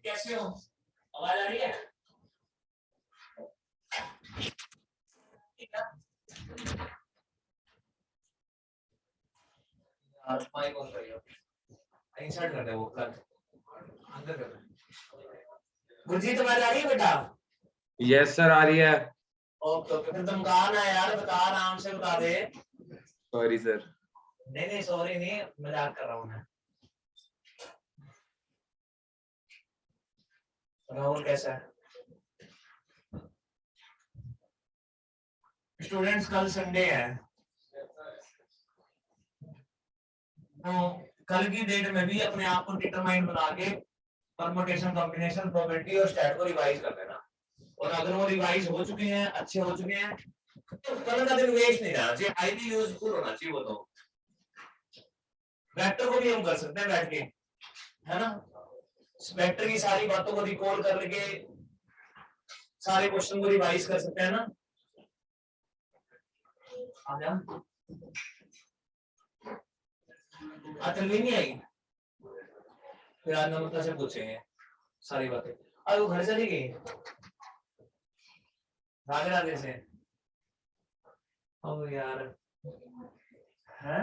कैसे हो? आवाज आ रही है? माइक ऑन करिए, इंसर्ट कर दे वो प्लग अंदर कर दे। गुरजीत आवाज आ रही है बेटा? यस सर, आ रही है। ओके ओके, फिर तुम कहा ना यार, बता आराम से बता दे। Sorry sir. नहीं नहीं सॉरी नहीं, मजाक कर रहा हूँ मैं। राहुल कैसा है? स्टूडेंट्स कल संडे है, तो कल की डेट में भी अपने आप को डिटरमाइन बना के परमुटेशन, कॉम्बिनेशन, प्रोबेबिलिटी और स्टैट को रिवाइज कर देना। और अगर वो रिवाइज हो चुके हैं, अच्छे हो चुके हैं, तो कल का दिन वेस्ट नहीं जाना चाहिए, हाईली यूजफुल होना चाहिए वो। तो वेक्टर को भी हम कर सकते हैं बैठ के, है ना? वेक्टर की सारी बातों को रिकॉल करके सारे क्वेश्चन को रिवाइज कर सकते हैं ना। आजा चल नहीं आई, फिर आज नमस्ता से पूछेंगे सारी बातें। अब वो घर चली गई राधे राधे से। अब यार है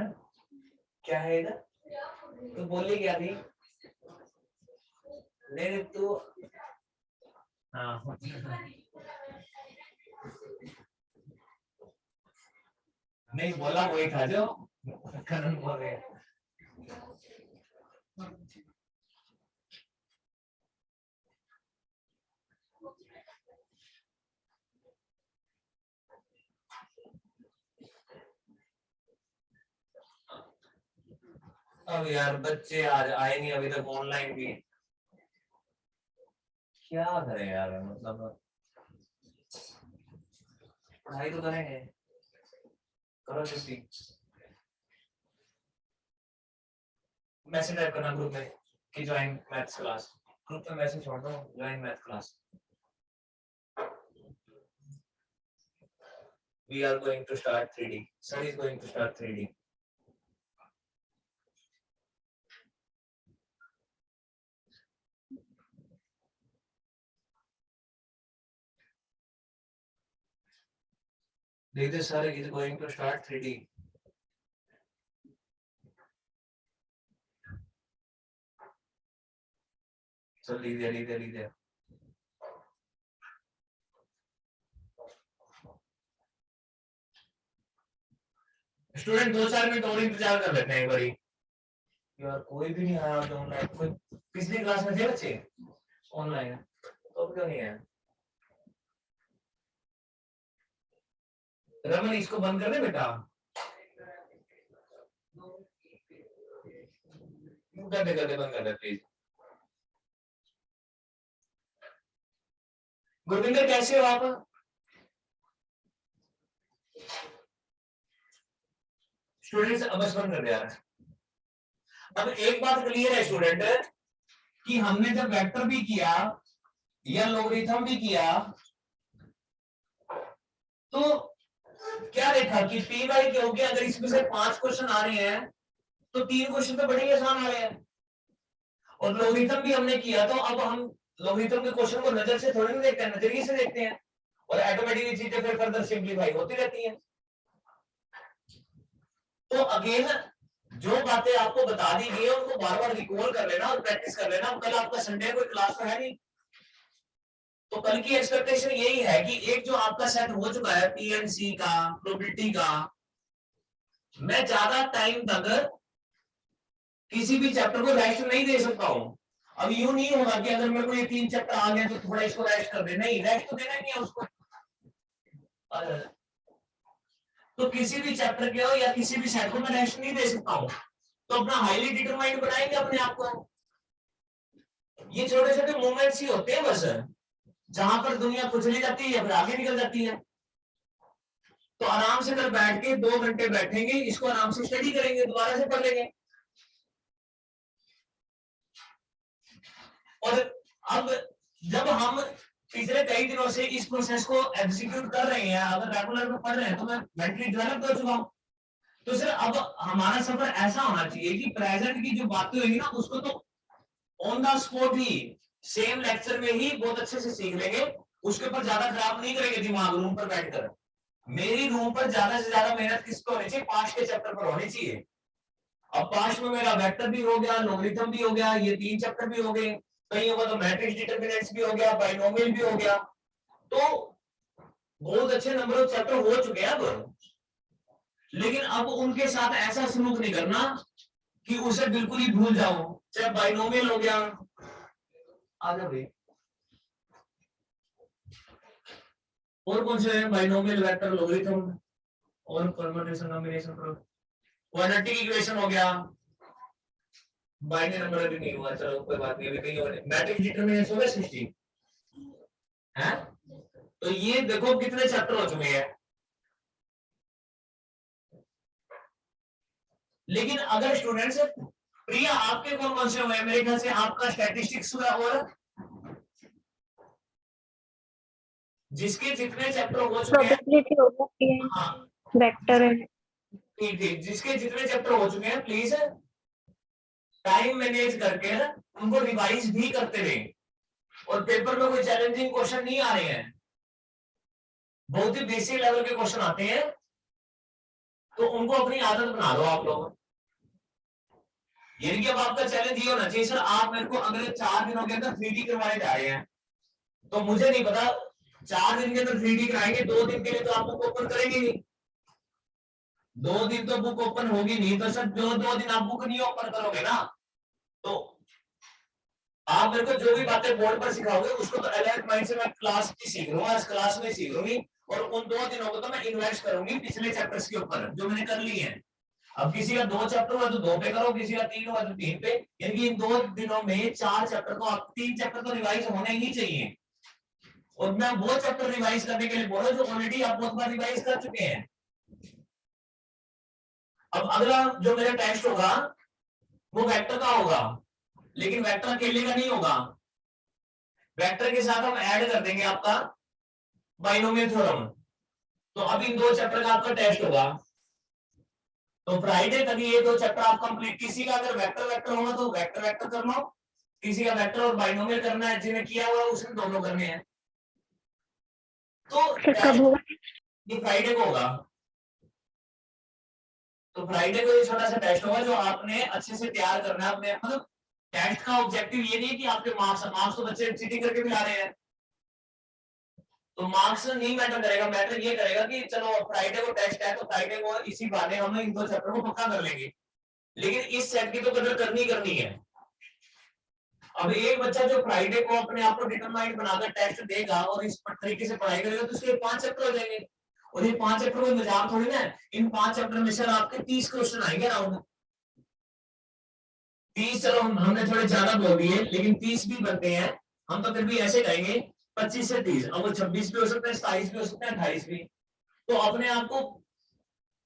क्या है इधर? तो बोली क्या थी? नहीं तू हाँ नहीं बोला वही था जो करण बोल रहे। अब यार बच्चे आज आए नहीं अभी तक, ऑनलाइन भी क्या करें यार, मतलब पढ़ाई तो करेंगे, करो छुट्टी। मैसेज टाइप करना ग्रुप में कि ज्वाइन मैथ्स क्लास, ग्रुप में मैसेज छोड़ दो join math class. We are going to start 3D. Sun is going to start 3D. देखते sir is going to start 3D. So लीजिए स्टूडेंट 2-4 मिनट और इंतजार कर लेते हैं एक बारी। यार कोई भी नहीं आया ऑनलाइन। कोई पिछली क्लास में थे बच्चे ऑनलाइन, तो क्यों नहीं है? रमन इसको बंद कर दे बेटा, कर दे बंद कर दे प्लीज। गुरविंदर कैसे हो आप? स्टूडेंट्स अब बस बंद कर दिया। अब एक बात क्लियर है स्टूडेंट कि हमने जब वेक्टर भी किया या लॉगरिथम भी किया तो क्या देखा कि पी बाई क्यू के अगर इसमें से 5 क्वेश्चन आ रहे हैं तो 3 क्वेश्चन तो बड़े ही आसान आ रहे हैं, और लोगरिथम भी हमने किया, तो अब हम लोगरिथम के क्वेश्चन को नजर से थोड़ी नहीं देखते हैं, नजरिए से देखते हैं, और ऑटोमेटिकली चीजें फिर फर्दर सिंप्लीफाई होती रहती हैं। तो अगेन जो बातें आपको बता दी गई है उनको बार बार रिकॉल कर लेना और प्रैक्टिस कर लेना। कल आपका संडे कोई क्लास तो है नहीं, तो कल की एक्सपेक्टेशन यही है कि एक जो आपका सेट हो चुका है पीएनसी का, प्रोबेबिलिटी का, मैं ज्यादा टाइम तक किसी भी चैप्टर को रेस्ट नहीं दे सकता हूं। अब यूं नहीं होगा कि अगर मेरे को ये 3 चैप्टर आ गए तो थोड़ा इसको रेस्ट कर दे, नहीं, रेस्ट तो देना ही नहीं है उसको। तो किसी भी चैप्टर के हो या किसी भी सेट को मैं रेस्ट नहीं दे सकता हूं, तो अपना हाईली डिटरमाइंड बनाएंगे अपने आप को। ये छोटे छोटे मूवमेंट्स ही होते हैं बस, जहां पर दुनिया कुचली जाती है या फिर आगे निकल जाती है। तो आराम से कल बैठ के 2 घंटे बैठेंगे, इसको आराम से स्टडी करेंगे, दोबारा से पढ़ लेंगे। और अब जब हम पिछले कई दिनों से इस प्रोसेस को एग्जीक्यूट कर रहे हैं, अगर रेगुलर में पढ़ रहे हैं, तो मैं मेंटली डेवलप कर चुका हूं। तो सर अब हमारा सफर ऐसा होना चाहिए कि प्रेजेंट की जो बातें होगी ना उसको तो on the spot he same lecture में ही बहुत अच्छे से सीख लेंगे, उसके ऊपर ज्यादा खराब नहीं करेंगे दिमाग रूम पर बैठकर। मेरी रूम पर ज्यादा से ज्यादा मेहनत किस पे होनी चाहिए? पास्ट के चैप्टर पर होनी चाहिए। अब पास्ट में मेरा वेक्टर भी हो गया, लॉगरिथम भी हो गया, ये 3 चैप्टर भी हो गए, कहीं होगा तो मैट्रिक्स डिटरमिनेंट्स भी हो गया, बाइनोमियल भी हो गया, तो बहुत अच्छे नंबर ऑफ चैप्टर हो चुके हैं अब। लेकिन अब उनके साथ ऐसा सलूक नहीं करना कि उसे बिल्कुल ही भूल जाओ। चाहे बाइनोमियल हो गया, आगे भाई और कौन से हैं? बाइनोमियल, वेक्टर, लॉगरिथम और परम्यूटेशन कॉम्बिनेशन, क्वाड्रेटिक इक्वेशन हो गया, बाइनरी नंबर भी नहीं हुआ, चलो कोई बात नहीं, अभी कहीं और मैट्रिक्स डिटरमिनेंट्स हो गए 60 हैं। तो ये देखो कितने चैप्टर हो चुके हैं। लेकिन अगर स्टूडेंट्स, प्रिया आपके कौन कौन से हुए हैं? मेरे ख्याल से आपका स्टैटिस्टिक्स हुआ, और जिसके जितने चैप्टर हो चुके हैं, प्रोबेबिलिटी हो जाती है, हाँ वेक्टर है, ठीक ठीक, जिसके जितने चैप्टर हो चुके हैं प्लीज टाइम मैनेज करके उनको रिवाइज भी करते रहे। और पेपर में कोई चैलेंजिंग क्वेश्चन नहीं आ रहे हैं, बहुत ही बेसिक लेवल के क्वेश्चन आते हैं, तो उनको अपनी आदत बना लो आप लोग। यानी कि अब आपका चैलेंज ये होना चाहिए, सर आप मेरे को अगले 4 दिनों के अंदर 3D करवाने जा रहे हैं, तो मुझे नहीं पता 4 दिन के अंदर 3D कराएंगे, 2 दिन के लिए तो आप बुक ओपन करेंगे नहीं, 2 दिन तो बुक ओपन होगी नहीं, तो सर जो 2 दिन आप बुक नहीं ओपन करोगे ना, तो आप मेरे को जो भी बातें बोर्ड पर सिखाओगे उसको तो अलर्ट माइंड से मैं क्लास की सीख लूंगा, इस क्लास में सीख लूंगी, और उन 2 दिनों को तो मैं इन्वेस्ट करूंगी पिछले चैप्टर्स के ऊपर जो मैंने कर ली है। अब किसी का 2 चैप्टर हुआ तो 2 पे करो, किसी का 3 हुआ तो 3 पे, यानी कि इन 2 दिनों में 4 चैप्टर तो आप 3 चैप्टर तो रिवाइज होने ही चाहिए। और मैं वो चैप्टर रिवाइज करने के लिए बोल रहा हूं जो ऑलरेडी आप बहुत बार रिवाइज कर चुके हैं। अब अगला जो मेरा टेस्ट होगा वो वेक्टर का होगा, लेकिन वेक्टर अकेले का नहीं होगा, वेक्टर के साथ हम ऐड कर देंगे आपका बाइनोमियल थ्योरम। तो अब इन 2 चैप्टर का आपका टेस्ट होगा, तो फ्राइडे तक ये 2 चैप्टर आप कंप्लीट, किसी का अगर वेक्टर वेक्टर होगा तो वेक्टर वेक्टर कर लो, किसी का वेक्टर और बाइनोमियल करना है, जिन्हें किया हुआ उसने दोनों करने हैं। तो कब होगा? ये फ्राइडे को होगा, तो फ्राइडे को ये छोटा सा टेस्ट होगा जो आपने अच्छे से तैयार करना है अपने, मतलब टेस्ट का ऑब्जेक्टिव ये नहीं कि आपके मार्क्स तो बच्चे चीटिंग करके भी ला रहे हैं, तो मार्क्स नहीं मैटर करेगा, मैटर ये करेगा कि चलो फ्राइडे को टेस्ट है तो फ्राइडे को इसी बहाने हम इन 2 चैप्टर को पक्का कर लेंगे, लेकिन इस सेट की तो कदर करनी है। अब एक बच्चा जो फ्राइडे को अपने आप को डिटरमाइंड बनाकर टेस्ट देगा और इस तरीके से पढ़ाई करेगा तो उसके 5 चैप्टर हो जाएंगे, और ये 5 चैप्टर कोई मजाक थोड़ी ना, इन 5 चैप्टर में सर आपके 30 क्वेश्चन आएंगे अराउंड 30, चलो हमने थोड़े ज्यादा बोल दिए लेकिन 30 भी बनते हैं, हम तो फिर भी ऐसे कहेंगे 25 से 30, अब वो 26 भी हो सकता है, 27 भी हो सकता है, 28 भी। तो अपने आप को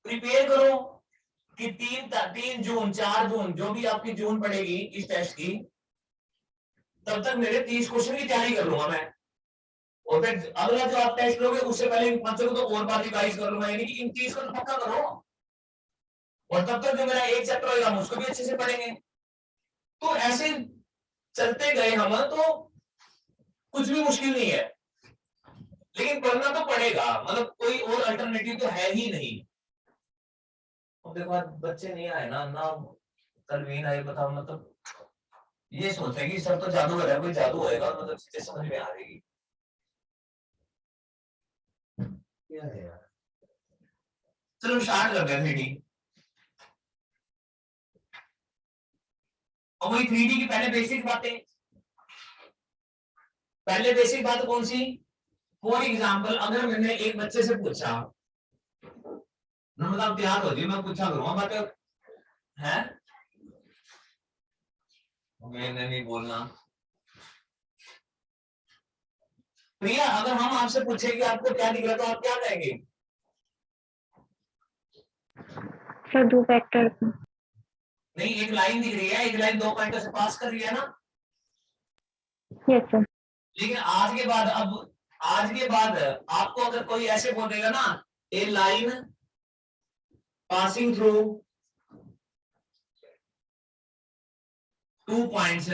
प्रिपेयर करो कि 3 जून 4 जून जो भी आपकी जून पड़ेगी इस टेस्ट की, तब तक मेरे 30 क्वेश्चन की तैयारी कर लूंगा मैं। और फिर अगला जो आप टेस्ट लोगे उससे पहले इन पांचों को तो और बार रिवाइज कर लूंगा, यानी कि इन 30 को तो पक्का करो, और तब तक जो मेरा एक चैप्टर होगा हम उसको भी अच्छे से पढ़ेंगे। तो ऐसे चलते गए हम तो कुछ भी मुश्किल नहीं है, लेकिन पढ़ना तो पड़ेगा, मतलब कोई और अल्टरनेटिव तो है ही नहीं। अब देखो आज बच्चे नहीं आए ना, तलवीन आए, बताओ मतलब ये सोचते हैं कि सर तो जादूगर है, कोई जादू होएगा मतलब चीजें समझ में आ जाएगी। क्या है यार, चलो स्टार्ट करते हैं 3D। और वही 3D की पहले बेसिक बातें, पहले बेसिक बात कौन सी? फॉर एग्जाम्पल अगर मैंने एक बच्चे से पूछा, मतलब तैयार हो जी, मैं पूछा करूंगा बट है मैंने नहीं बोलना। प्रिया अगर हम आपसे पूछे कि आपको क्या दिख रहा तो आप क्या कहेंगे? Sir 2 vector. नहीं, एक लाइन दिख रही है, एक लाइन 2 पॉइंटों से पास कर रही है ना। Yes sir. लेकिन आज के बाद, अब आज के बाद आपको अगर कोई ऐसे बोल देगा ना, ए लाइन पासिंग थ्रू 2 पॉइंट्स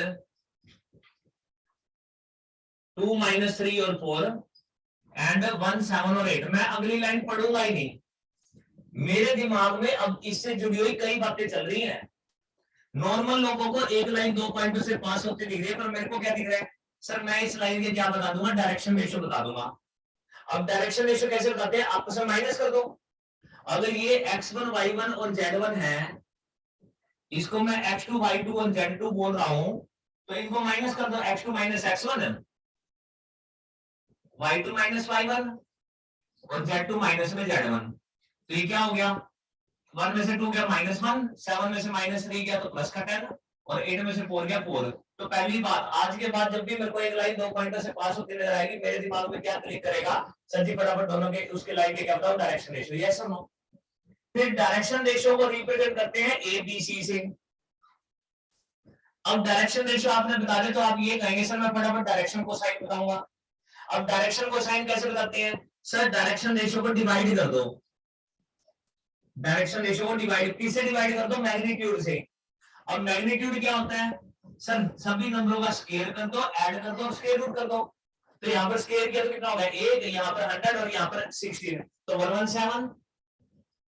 2 - 3 और 4 एंड 1 7 और 8, मैं अगली लाइन पढ़ूंगा ही नहीं। मेरे दिमाग में अब इससे जुड़ी हुई कई बातें चल रही हैं। नॉर्मल लोगों को एक लाइन 2 पॉइंटों से पास होती दिख रही है, पर मेरे को क्या दिख रहा है? सर मैं इस लाइन के क्या बता दूंगा? डायरेक्शन रेशियो बता दूंगा। अब डायरेक्शन रेशियो कैसे बताते हैं? आपस में माइनस कर दो। अगर ये x1 y1 और z1 है, इसको मैं x2 y2 और z2 बोल रहा हूं, तो इनको माइनस कर दो, x2 - x1 y2 - y1 और z2 माइनस में z1। तो ये क्या हो गया? 1 में से 2 गया -1, 7 में से -3 गया तो प्लस का 10, और 8 में से 4 गया 4। तो पहली बात, आज के बाद जब भी मेरे को एक लाइन 2 पॉइंटों से पास होती नजर आएगी, मेरे दिमाग में क्या क्लिक करेगा? सर जी फटाफट दोनों के उसके लाइन के क्या बताओ? डायरेक्शन रेशियो, यस और नो। फिर डायरेक्शन रेशियो को रिप्रेजेंट करते हैं ए बी सी से। अब डायरेक्शन रेशियो आपने बता दे तो आप ये कहेंगे सर मैं फटाफट डायरेक्शन को साइन बताऊंगा। अब डायरेक्शन को साइन कैसे बताते हैं? सर डायरेक्शन रेशियो को डिवाइड कर दो, डायरेक्शन रेशियो को डिवाइड किससे डिवाइड कर दो? मैग्नीट्यूड से। अब मैग्नीट्यूड क्या होता है? सर सभी नंबरों का स्क्वायर कर दो, ऐड कर दो, स्क्वायर रूट कर दो। तो यहाँ पर स्क्वायर किया तो कितना होगा? 1, यहाँ पर 100 और यहाँ पर 16, तो 117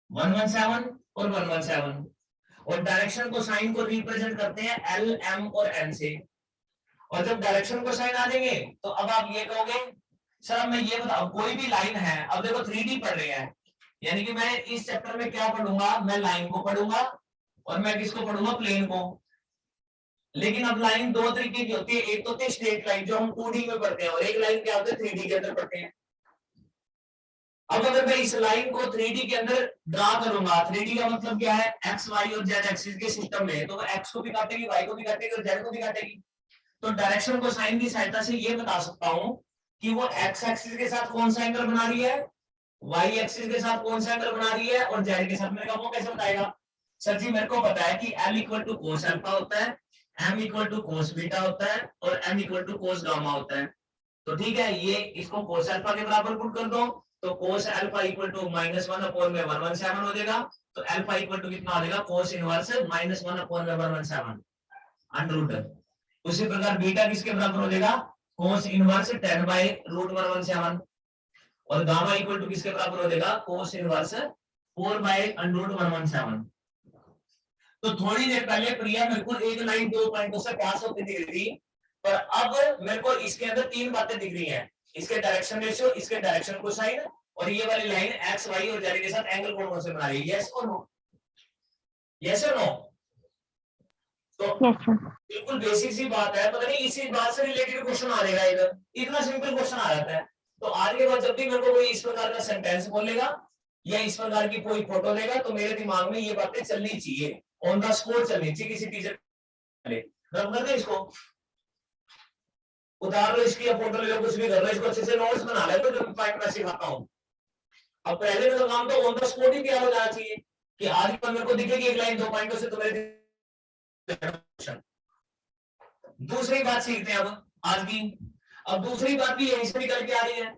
117 और 117। और डायरेक्शन को साइन को रिप्रेजेंट करते हैं एल एम और एन से। और जब डायरेक्शन को साइन आ जाएंगे तो अब आप ये कहोगे सर अब मैं ये बताऊं, कोई भी लाइन है, अब देखो 3D पढ़ रहे हैं, यानी कि मैं इस चैप्टर में क्या पढ़ूंगा? मैं लाइन को पढ़ूंगा और मैं किसको पढ़ूंगा? प्लेन को। लेकिन अब लाइन दो तरीके की होती है, एक तो होती है स्ट्रेट लाइन जो हम 2D में पढ़ते हैं, और एक लाइन क्या होती है 3D के अंदर पढ़ते हैं। अब अगर मैं इस लाइन को 3D के अंदर ड्रा करूंगा, 3D का मतलब क्या है? एक्स वाई और जेड एक्सिस के सिस्टम में, तो वो एक्स को भी काटेगी, वाई को भी काटेगी और जेड को भी काटेगी। तो डायरेक्शन को साइन की सहायता से ये बता सकता हूं कि वो एक्स एक्सिस के साथ कौन सा एंगल बना रही है, वाई एक्सिस के साथ कौन सा एंगल बना रही है, और जेड के साथ। मैंने कहा वो कैसे बताएगा? सर जी मेरे को पता है कि L = cos अल्फा होता है, M = cos बीटा होता है और N = cos गामा होता है। तो ठीक है, ये इसको cos अल्फा के बराबर पुट कर दो, तो cos अल्फा = -1/117 हो जाएगा। तो अल्फा = कितना आ जाएगा? cos inverse -1/117 under root. उसी प्रकार बीटा किसके बराबर हो जाएगा? cos inverse 10/√117। और गामा = किसके बराबर हो जाएगा? cos inverse 4/√117। तो थोड़ी देर पहले प्रिया मेरे को एक लाइन 2 पॉइंटों से पास होती दिख रही थी, पर अब मेरे को इसके अंदर 3 बातें दिख रही हैं, इसके डायरेक्शन रेशियो, इसके डायरेक्शन कोसाइन, और ये वाली लाइन एक्स वाई और जेड के साथ एंगल कौन से बना रही है? यस और नो? यस और नो? तो यस सर। बिल्कुल बेसिक सी बात है, पता नहीं इसी बात से रिलेटेड क्वेश्चन आ जाएगा, इधर इतना सिंपल क्वेश्चन आ जाता है। तो आज के बाद जब भी मेरे को कोई इस प्रकार का सेंटेंस बोलेगा या इस प्रकार की कोई फोटो देगा, तो मेरे दिमाग में ये बातें चलनी चाहिए, ऑन द स्पॉट चलनी चाहिए। किसी टीचर रब कर दे, इसको उतार लो, इसकी फोटो ले लो, कुछ भी कर लो, इसको अच्छे से नोट्स बना ले, तो जो पॉइंट मैं सिखाता हूँ। अब पहले का काम तो ऑन द स्पॉट ही तैयार हो जाना चाहिए कि आज के बाद मेरे को दिखेगी एक लाइन 2 पॉइंटों से, तो मेरे दूसरी बात सीखते हैं अब आज की। अब दूसरी बात भी यहीं से निकल के आ रही है।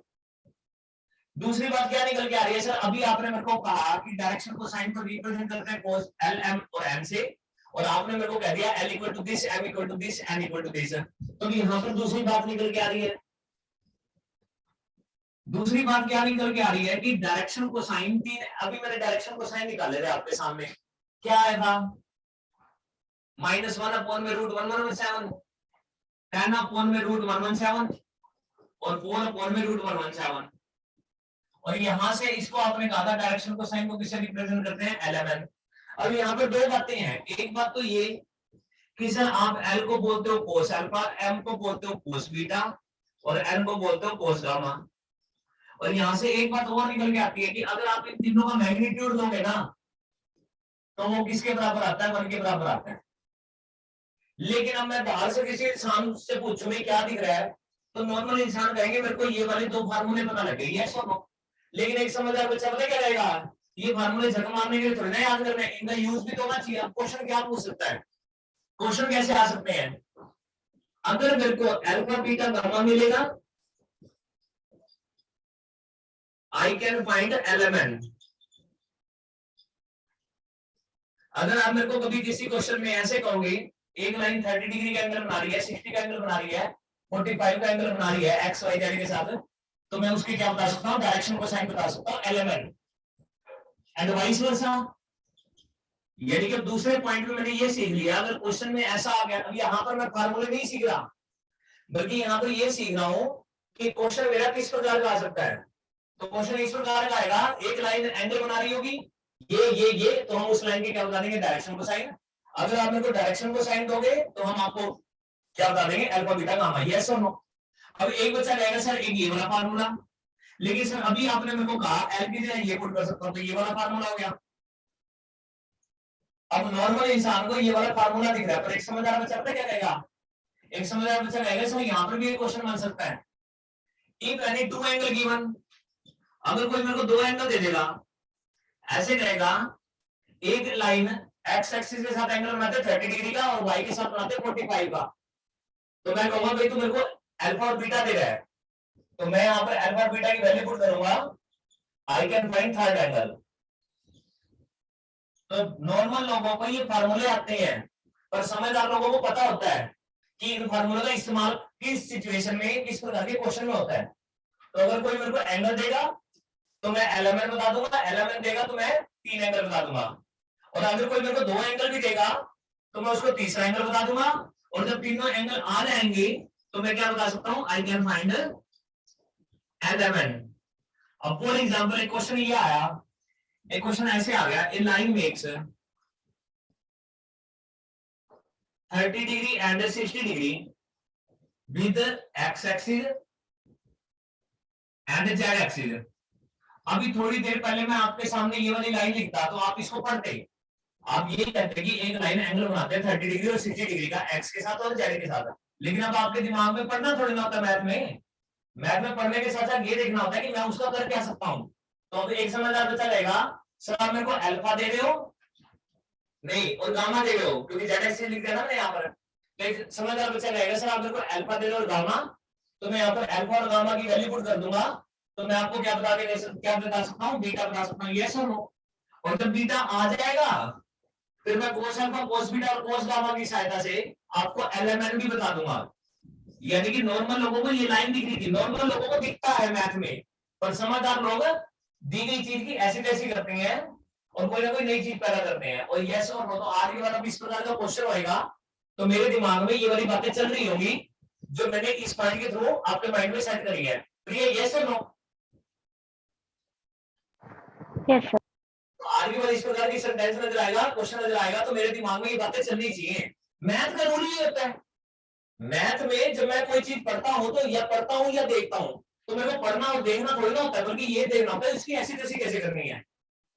दूसरी बात क्या निकल के आ रही है सर, अभी आपने मेरे को कहा कि डायरेक्शन को साइन को रिप्रेजेंट करते हैं cos L M और M से, और आपने मेरे को कह दिया L equal to this, M equal to this, N equal to this. तो यहाँ पर दूसरी बात निकल के आ रही है। दूसरी बात क्या निकल के आ रही है कि डायरेक्शन को साइन तीन, अभी मैंने डायरेक्शन को साइन निकाले थे आपके सामने, क्या आया था -1 अपॉन में √117, 10 अपॉन में √117 और 4 अपॉन में √117। और यहां से इसको आपने कहा था डायरेक्शन को साइन को किससे रिप्रेजेंट करते हैं, LMN। अब यहाँ पे दो बातें हैं, एक बात तो ये कि सर आप L को बोलते हो कोस अल्फा, M को बोलते हो कोस बीटा और N को बोलते हो कोस गामा। और यहां से एक बात और निकल के आती है कि अगर आप इन तीनों का मैग्नीट्यूड दोगे ना तो वो किसके बराबर आता है, 1 के बराबर आता है। लेकिन अब मैं बाहर से किसी इंसान से पूछूं भाई क्या दिख रहा है, तो नॉर्मल इंसान कहेंगे मेरे को ये वाले दो फार्मूले पता लगे, यस और नो। लेकिन एक समझदार बच्चा पता क्या कहेगा, ये फार्मूले झक मारने के लिए थोड़ी ना याद करने, इनका यूज भी तो होना चाहिए। क्वेश्चन क्या पूछ सकता है, क्वेश्चन कैसे आ सकते हैं, अगर मेरे को अल्फा बीटा गामा मिलेगा आई कैन फाइंड LMN। अगर आप मेरे को कभी किसी क्वेश्चन में ऐसे कहोगे एक लाइन 30 डिग्री का एंगल बना रही है, 60 का एंगल बना रही है, 45 का एंगल बना रही है एक्स वाई जेड के साथ, तो मैं उसकी क्या बता सकता हूँ, डायरेक्शन को साइन बता सकता हूँ LMN एंड वाइस वर्सा। यानी कि दूसरे पॉइंट में मैंने ये सीख लिया, अगर क्वेश्चन में ऐसा आ गया, अब यहाँ पर मैं फार्मूले नहीं सीख रहा बल्कि यहाँ पर ये सीख रहा हूँ कि क्वेश्चन मेरा किस प्रकार का आ सकता है। तो क्वेश्चन इस प्रकार का आएगा, एक लाइन एंगल बना रही होगी ये, तो हम उस लाइन के क्या बता देंगे, डायरेक्शन को साइन। अगर आप मेरे को डायरेक्शन को साइन दोगे तो हम आपको क्या बता देंगे, अल्फा बीटा गामा, यस और नो। अब एक बच्चा कहेगा सर एक ये वाला फार्मूला, लेकिन सर अभी आपने मेरे को कहा एल की जगह ये पुट कर सकता हूं, तो ये वाला फार्मूला हो गया। अब नॉर्मल इंसान को ये वाला फार्मूला दिख रहा है, पर एक समझदार बच्चा पता क्या कहेगा, एक समझदार बच्चा कहेगा सर यहाँ पर भी एक क्वेश्चन बन सकता है, if any two angle given, अगर कोई मेरे को दो एंगल दे देगा, ऐसे कहेगा एक लाइन एक्स एक्सिस के साथ एंगल बनाते 30 डिग्री का और वाई के साथ बनाते 45 का, तो मैं कहूंगा भाई तू मेरे को अल्फा और बीटा दे रहा है, तो मैं यहाँ पर अल्फा और बीटा की वैल्यू पुट करूंगा, आई कैन फाइंड थर्ड एंगल। तो नॉर्मल लोगों को ये फार्मूले आते हैं, पर समझदार लोगों को पता होता है कि इन फार्मूलों का इस्तेमाल किस सिचुएशन में किस प्रकार के क्वेश्चन में होता है। तो अगर कोई मेरे को एंगल देगा तो मैं LMN बता दूंगा, LMN देगा तो मैं 3 एंगल बता दूंगा, और अगर कोई मेरे को 2 एंगल भी देगा तो मैं उसको तीसरा एंगल बता दूंगा, और जब तीनों एंगल आ जाएंगे तो मैं क्या बता सकता हूं, आई कैन फाइंड LMN। अब फॉर एग्जांपल एक क्वेश्चन ये आया, एक क्वेश्चन ऐसे आ गया, a line makes 30 degree and 60 degree with x axis and z axis. अभी थोड़ी देर पहले मैं आपके सामने ये वाली लाइन लिखता तो आप इसको पढ़ते, आप ये कहते कि एक लाइन एंगल बनाते हैं 30 डिग्री और 60 डिग्री का एक्स के साथ और जेड के साथ। लेकिन अब आपके दिमाग में पढ़ना थोड़ी ना होता, मैथ में पढ़ने के साथ साथ ये देखना होता है कि मैं उसका कर क्या सकता हूँ। तो अब एक समझदार बच्चा कहेगा सर आप मेरे को अल्फा दे रहे हो नहीं और गामा दे रहे हो, क्योंकि जेड एक्सिस लिख दिया ना मैंने यहाँ पर। तो एक समझदार बच्चा कहेगा सर आप मेरे को अल्फा दे रहे हो और गामा, तो मैं यहाँ पर अल्फा और गामा की वैल्यू पुट कर दूंगा, तो मैं आपको क्या बता सकता हूँ, बीटा बता सकता हूँ, यस और नो। और जब बीटा आ जाएगा फिर मैं कोस अल्फा कोस बीटा और कोस गामा की सहायता से आपको LMN भी बता दूंगा। यानी कि नॉर्मल लोगों को ये लाइन दिख रही थी, नॉर्मल लोगों को दिखता है मैथ में, पर समझदार लोग दी गई चीज की ऐसी तैसी करते हैं और कोई ना कोई नई चीज पैदा करते हैं। और यस और नो, तो आज ये वाला भी इस प्रकार का क्वेश्चन होएगा तो मेरे दिमाग में ये वाली बातें चल रही होंगी जो मैंने इस पॉइंट के थ्रू आपके माइंड में सेट करी है। प्रिय यस और नो? Yes sir. तो आज भी इस प्रकार की सेंटेंस नजर आएगा, क्वेश्चन नजर आएगा तो मेरे दिमाग में ये बातें चलनी चाहिए। मैथ का रूल ये होता है, मैथ में जब मैं कोई चीज पढ़ता हूं तो या पढ़ता हूं या देखता हूं तो मेरे को पढ़ना और देखना थोड़ी ना होता है, बल्कि ये देखना होता है इसकी ऐसी तैसी कैसे करनी है,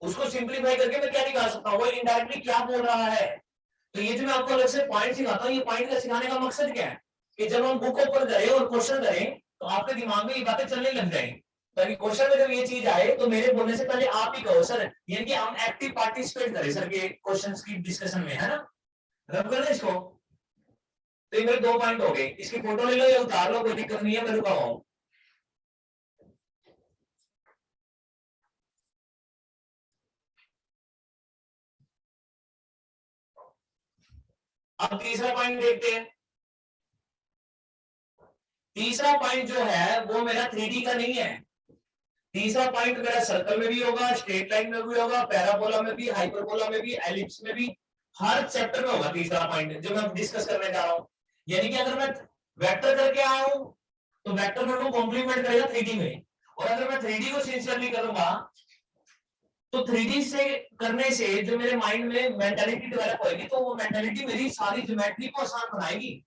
उसको सिंप्लीफाई करके मैं क्या निकाल सकता हूँ, वो इनडायरेक्टली क्या बोल रहा है। तो ये जो मैं आपको अलग से पॉइंट सिखाता हूँ, ये पॉइंट का सिखाने का मकसद क्या है कि जब हम बुक ओपन करें और क्वेश्चन करें तो आपके दिमाग में ये बातें चलने लग जाए, ताकि क्वेश्चन में जब ये चीज आए तो मेरे बोलने से पहले आप ही कहो सर, यानी कि हम एक्टिव पार्टिसिपेट करें सर के क्वेश्चंस की डिस्कशन में, है ना। रब कर दे इसको। तो ये मेरे 2 पॉइंट हो गए, इसकी फोटो ले लो या उतार लो, कोई दिक्कत नहीं है, मैं रुका हूं। अब तीसरा पॉइंट देखते हैं। तीसरा पॉइंट जो है वो मेरा 3D का नहीं है। तीसरा पॉइंट मेरा सर्कल में भी होगा, स्ट्रेट लाइन में भी होगा, पैराबोला में भी, हाइपरबोला में भी, एलिप्स में भी, हर चैप्टर में होगा तीसरा पॉइंट जो मैं डिस्कस करने जा रहा हूं। यानी कि अगर मैं वेक्टर करके आया हूं तो वेक्टर मेरे को कॉम्प्लीमेंट करेगा 3D में, और अगर मैं 3D को सिंसियरली करूंगा तो 3D से करने से जो मेरे माइंड में मेंटालिटी डेवलप होगी, तो वो मेंटालिटी मेरी सारी ज्योमेट्री को आसान बनाएगी।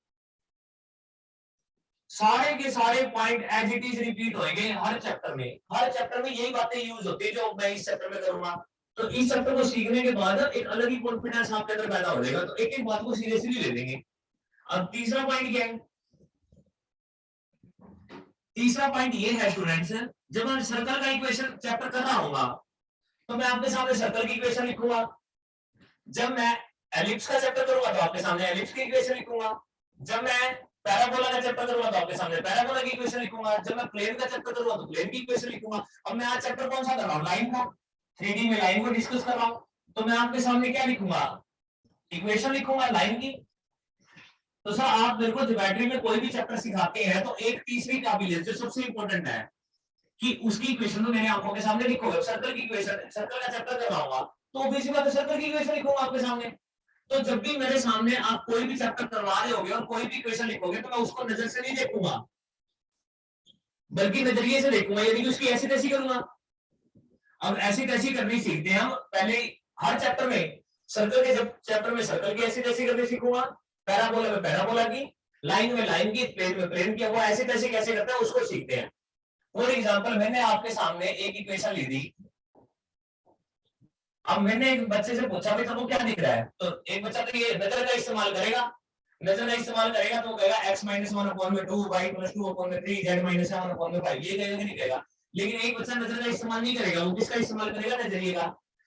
सारे के सारे point as it is repeat होंगे हर चैप्टर में। हर चैप्टर में यही बातें यूज होती है जो मैं इस चैप्टर में करूंगा। तो इस चैप्टर को सीखने के बाद एक अलग ही कॉन्फिडेंस आपके अंदर पैदा हो जाएगा, तो एक एक बात को सीरियसली ले लेंगे। अब तीसरा पॉइंट क्या है? तीसरा पॉइंट ये है स्टूडेंट्स, जब मैं सर्कल का इक्वेशन चैप्टर कर रहा हूंगा तो मैं आपके सामने सर्कल की इक्वेशन लिखूंगा। जब मैं एलिप्स का चैप्टर करूंगा तो आपके सामने एलिप्स की इक्वेशन लिखूंगा। जब मैं पैराबोला का चैप्टर करूंगा तो आपके सामने पैराबोला की इक्वेशन लिखूंगा। जब मैं प्लेन का चैप्टर करूंगा तो प्लेन की इक्वेशन लिखूंगा। अब मैं आज चैप्टर कौन सा कर रहा हूं? लाइन का। 3D में लाइन को डिस्कस कर रहा हूं, तो मैं आपके सामने क्या लिखूंगा? इक्वेशन लिखूंगा लाइन की। तो सर आप मेरे को ज्योमेट्री में कोई भी चैप्टर सिखाते हैं तो एक तीसरी काबिलियत जो सबसे इंपॉर्टेंट है कि उसकी इक्वेशन तो मेरे आंखों के सामने लिखोगे। सर्कल की इक्वेशन, सर्कल का चैप्टर कर रहा हूँ तो बेसिक बात है सर्कल की इक्वेशन लिखूंगा आपके सामने। तो जब भी मेरे सामने आप कोई भी चैप्टर करवा रहे होगे और कोई भी इक्वेशन लिखोगे तो मैं उसको नजर से नहीं देखूंगा बल्कि नजरिए से देखूंगा, यानी कि उसकी ऐसी तैसी करूंगा। अब ऐसी तैसी करनी सीखते हैं हम पहले हर चैप्टर में। सर्कल के जब चैप्टर में सर्कल की ऐसी तैसी करनी सीखूंगा, पैराबोला में पैराबोला की, लाइन में लाइन की, प्लेन में प्लेन की। वो ऐसी तैसी कैसे करते हैं उसको सीखते हैं। फॉर एग्जाम्पल मैंने आपके सामने एक इक्वेशन ली थी। अब मैंने एक बच्चे से पूछा भाई वो क्या दिख रहा है, तो एक बच्चा तो ये नजर का इस्तेमाल करेगा। नजर का इस्तेमाल करेगा तो वो कहेगा x - 1/2 y + 2/3 z - 1/5 ये कहेगा कि नहीं कहेगा। लेकिन एक बच्चा नजर का इस्तेमाल नहीं करेगा, वो किसका इस्तेमाल करेगा? नजरिए का।